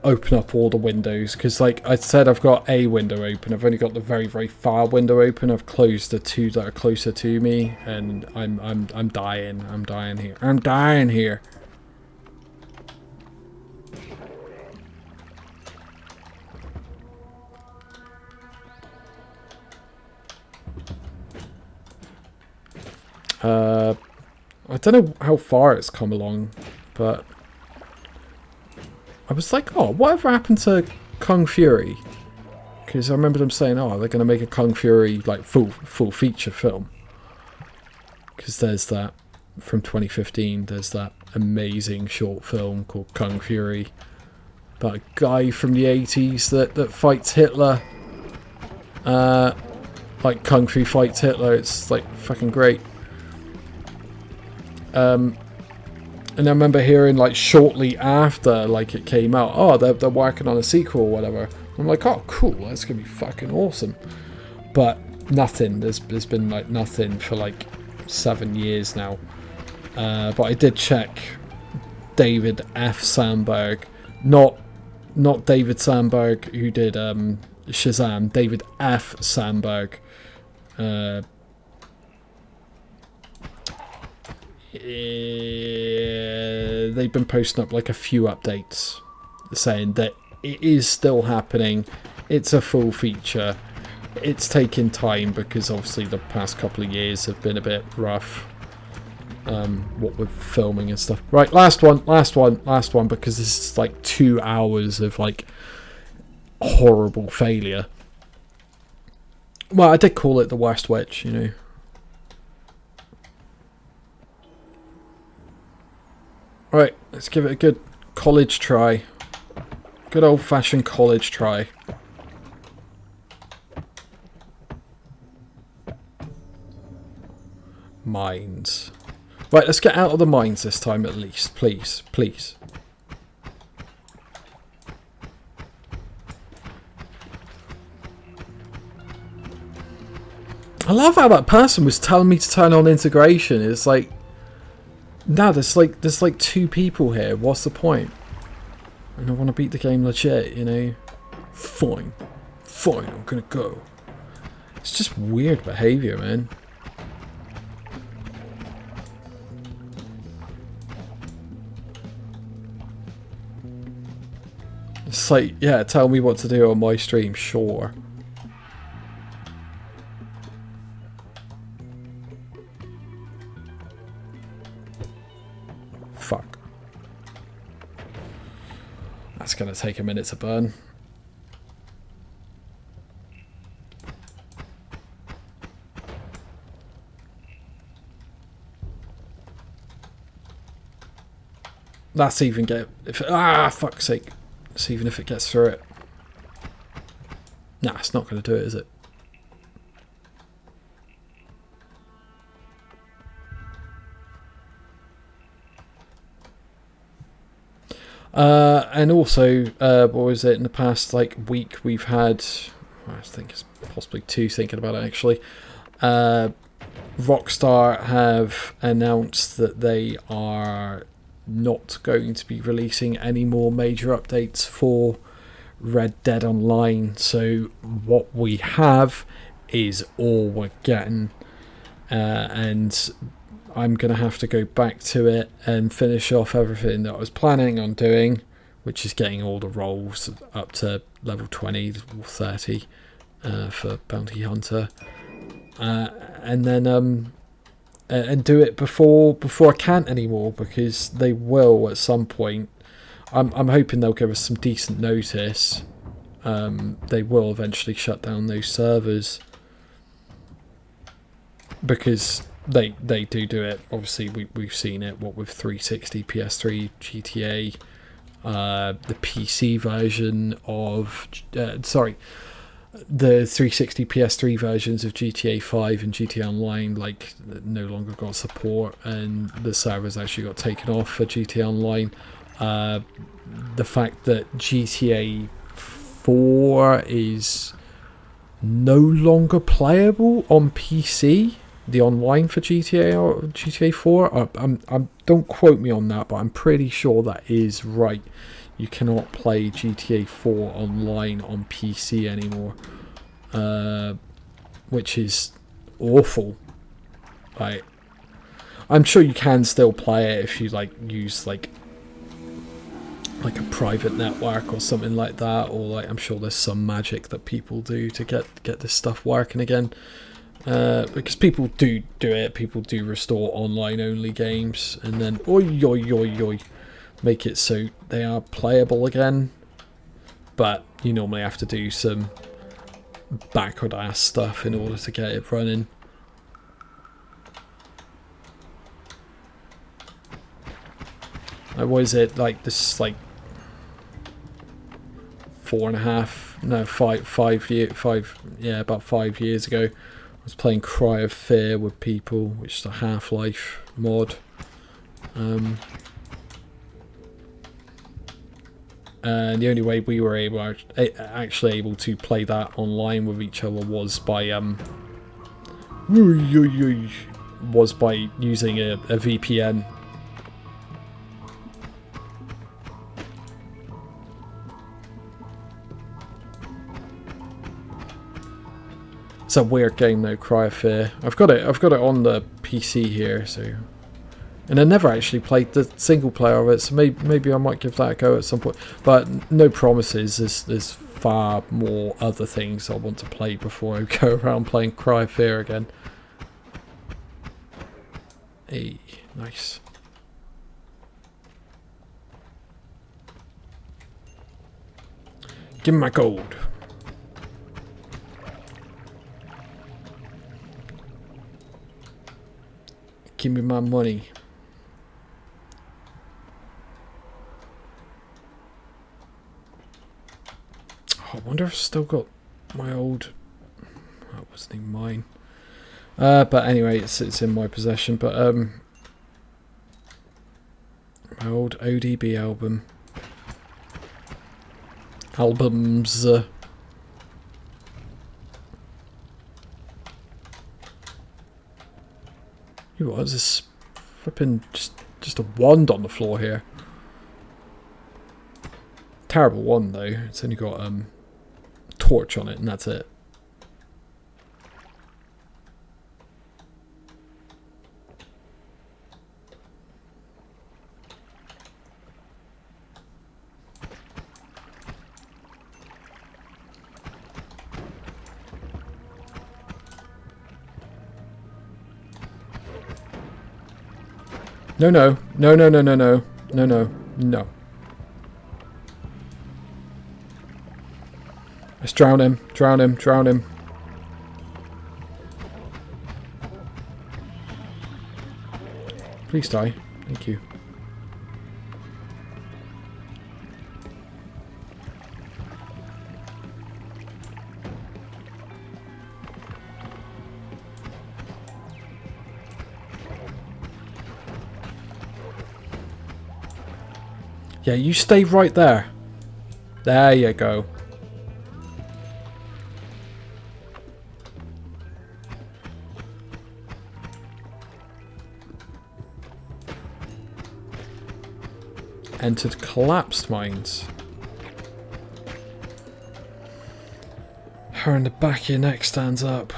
open up all the windows, because like I said, I've got a window open. I've only got the very, very far window open. I've closed the 2 that are closer to me, and I'm dying. I'm dying here. I don't know how far it's come along, but I was like, oh, whatever happened to Kung Fury? Because I remember them saying, oh, they're going to make a Kung Fury like full feature film. Because there's that from 2015. There's that amazing short film called Kung Fury about a guy from the 80s that fights Hitler. Like Kung Fu fights Hitler. It's like fucking great. And I remember hearing like shortly after like it came out, oh, they're working on a sequel or whatever. I'm like, oh, cool, that's gonna be fucking awesome. But nothing. There's been like nothing for like 7 years now. But I did check David F. Sandberg, not David Sandberg who did Shazam. David F. Sandberg. They've been posting up like a few updates saying that it is still happening. It's a full feature. It's taking time because obviously the past couple of years have been a bit rough. What with filming and stuff. Right, last one, because this is like 2 hours of like horrible failure. Well, I did call it the worst witch, you know. Right, let's give it a good college try. Good old-fashioned college try. Mines. Right, let's get out of the mines this time at least. Please, please. I love how that person was telling me to turn on integration. It's like, no, there's like 2 people here. What's the point? And I want to beat the game legit, you know. Fine, I'm gonna go. It's just weird behavior, man. It's like, yeah, tell me what to do on my stream, sure. Fuck. That's gonna take a minute to burn. That's even get if fuck's sake. That's even if it gets through it. Nah, it's not gonna do it, is it? And also, what was it in the past week? We've had, I think it's possibly two. Thinking about it, actually, Rockstar have announced that they are not going to be releasing any more major updates for Red Dead Online. So what we have is all we're getting, and I'm going to have to go back to it and finish off everything that I was planning on doing, which is getting all the roles up to level 20 or 30 for Bounty Hunter, and then and do it before I can't anymore, because they will at some point. I'm hoping they'll give us some decent notice. They will eventually shut down those servers, because they do it. Obviously, we've seen it. What with 360, PS3, GTA, the PC version of the 360 PS3 versions of GTA 5 and GTA Online no longer got support, and the servers actually got taken off for GTA Online. The fact that GTA 4 is no longer playable on PC, the online for GTA 4. Don't quote me on that, but I'm pretty sure that is right. You cannot play GTA 4 online on PC anymore, which is awful. I'm sure you can still play it if you use a private network or something like that, or I'm sure there's some magic that people do to get this stuff working again. Because people do it. People do restore online only games and then make it so they are playable again. But you normally have to do some backward ass stuff in order to get it running. What is it this? About 5 years ago, I was playing Cry of Fear with people, which is a Half-Life mod. And the only way we were actually able to play that online with each other was by using a VPN. It's a weird game though, Cry of Fear. I've got it on the PC here, so, and I never actually played the single player of it, so maybe I might give that a go at some point. But no promises. There's far more other things I want to play before I go around playing Cry of Fear again. Hey, nice. Give me my gold. Give me my money. Oh, I wonder if I've still got my old... That wasn't even mine. But anyway, it's in my possession. But my old ODB album. Albums. What is this? Flipping just a wand on the floor here. Terrible wand though. It's only got torch on it, and that's it. No, no. No, no, no, no, no. No, no. No. Let's drown him. Drown him. Drown him. Please die. Thank you. Yeah, you stay right there. There you go. Entered collapsed mines. Hair in the back of your neck stands up.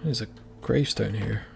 There's a gravestone here.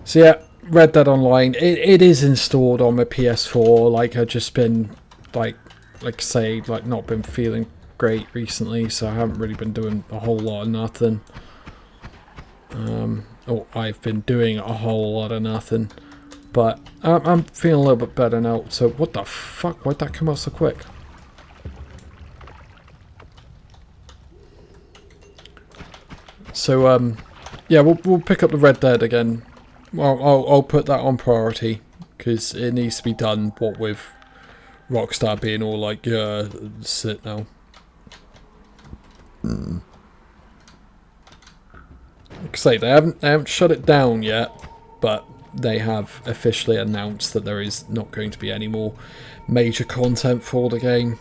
So yeah, Red Dead Online. It is installed on my PS4. Like I've just been like say not been feeling great recently, so I haven't really been doing a whole lot of nothing. Or I've been doing a whole lot of nothing, but I'm feeling a little bit better now. So what the fuck? Why'd that come out so quick? So yeah, we'll pick up the Red Dead again. Well, I'll put that on priority because it needs to be done. What with Rockstar being all like, yeah, sit now. Like I say, they haven't shut it down yet, but they have officially announced that there is not going to be any more major content for the game.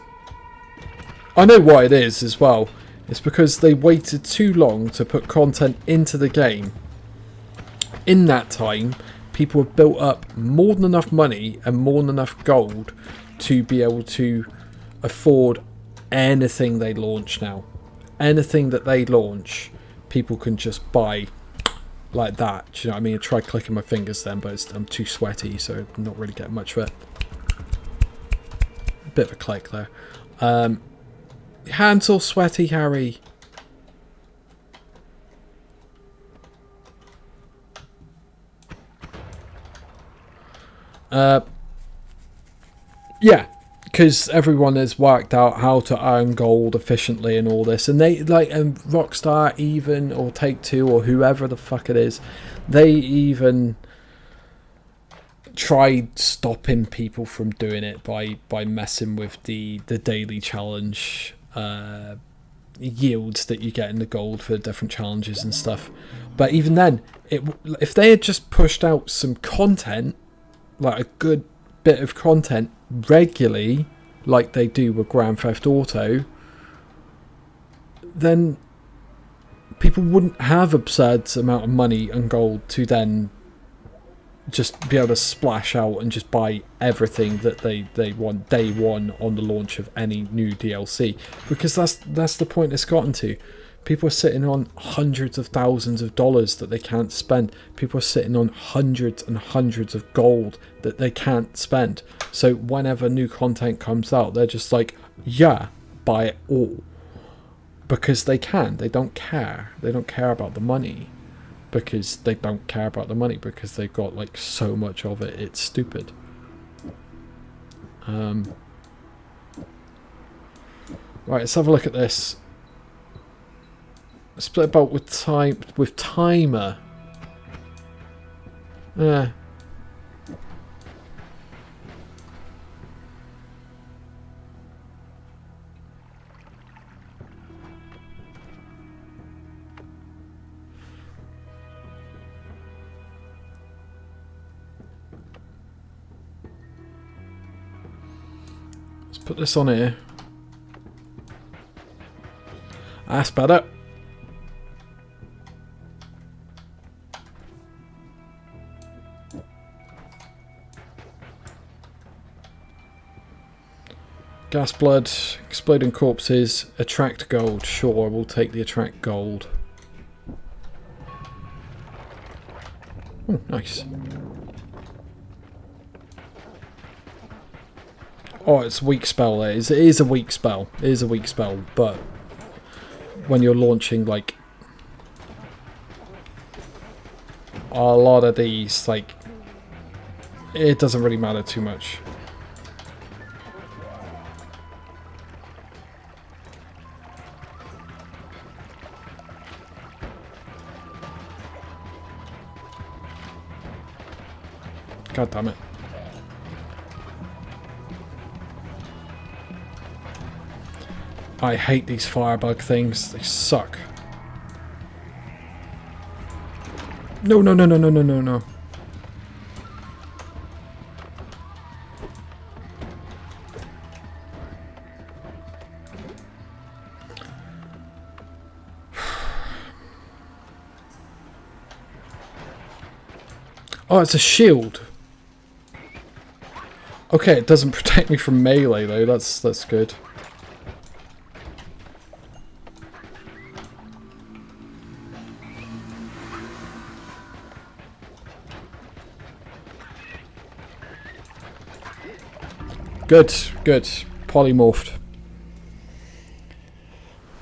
I know why it is as well. It's because they waited too long to put content into the game. In that time, people have built up more than enough money and more than enough gold to be able to afford anything they launch now. Anything that they launch, people can just buy like that. Do you know what I mean? I tried clicking my fingers then, but I'm too sweaty, so I'm not really getting much of it. A bit of a click there. Hands all sweaty, Harry. Yeah, because everyone has worked out how to earn gold efficiently and all this, and they Rockstar even, or Take-Two, or whoever the fuck it is, they even tried stopping people from doing it by messing with the daily challenge yields that you get in the gold for different challenges and stuff. But even then, if they had just pushed out some content, like a good bit of content regularly, like they do with Grand Theft Auto, then people wouldn't have absurd amount of money and gold to then just be able to splash out and just buy everything that they want day one on the launch of any new DLC, because that's the point it's gotten to. People are sitting on hundreds of thousands of dollars that they can't spend. People are sitting on hundreds and hundreds of gold that they can't spend. So whenever new content comes out, they're just like, yeah, buy it all. Because they can. They don't care. They don't care about the money. Because they don't care about the money. Because they've got like so much of it. It's stupid. Right, let's have a look at this. Split about with timer. Let's put this on here. That's better. Gas blood, exploding corpses, attract gold. Sure, we'll take the attract gold. Oh, nice. Oh, it's a weak spell there. It is a weak spell. It is a weak spell, but when you're launching, like, a lot of these, like, it doesn't really matter too much. God damn it. I hate these firebug things. They suck. No, no, no, no, no, no, no, no. Oh, it's a shield. Okay, it doesn't protect me from melee though. That's good. Good, good. Polymorphed.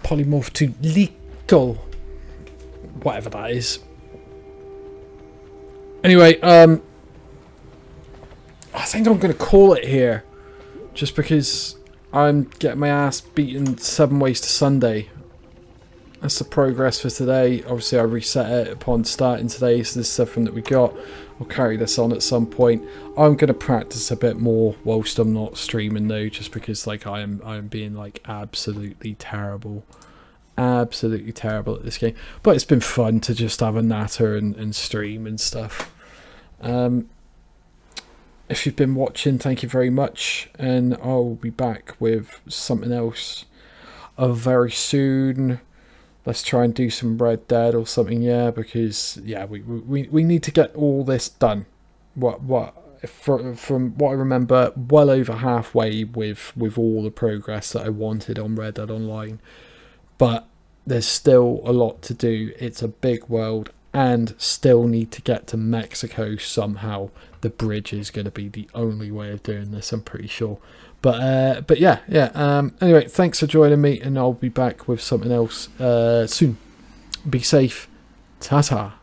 Polymorphed to lethal. Whatever that is. Anyway, I think I'm going to call it here. Just because I'm getting my ass beaten 7 ways to Sunday. That's the progress for today. Obviously, I reset it upon starting today, so this is everything that we got. I'll carry this on at some point. I'm going to practice a bit more whilst I'm not streaming though, just because like I am being like absolutely terrible. Absolutely terrible at this game. But it's been fun to just have a natter and stream and stuff. If you've been watching, thank you very much, and I'll be back with something else very soon. Let's try and do some Red Dead or something, yeah, because yeah, we need to get all this done. From what I remember, well over halfway with all the progress that I wanted on Red Dead Online, but there's still a lot to do. It's a big world, and still need to get to Mexico somehow. The bridge is going to be the only way of doing this, I'm pretty sure. But yeah. Anyway, thanks for joining me, and I'll be back with something else soon. Be safe. Ta-ta.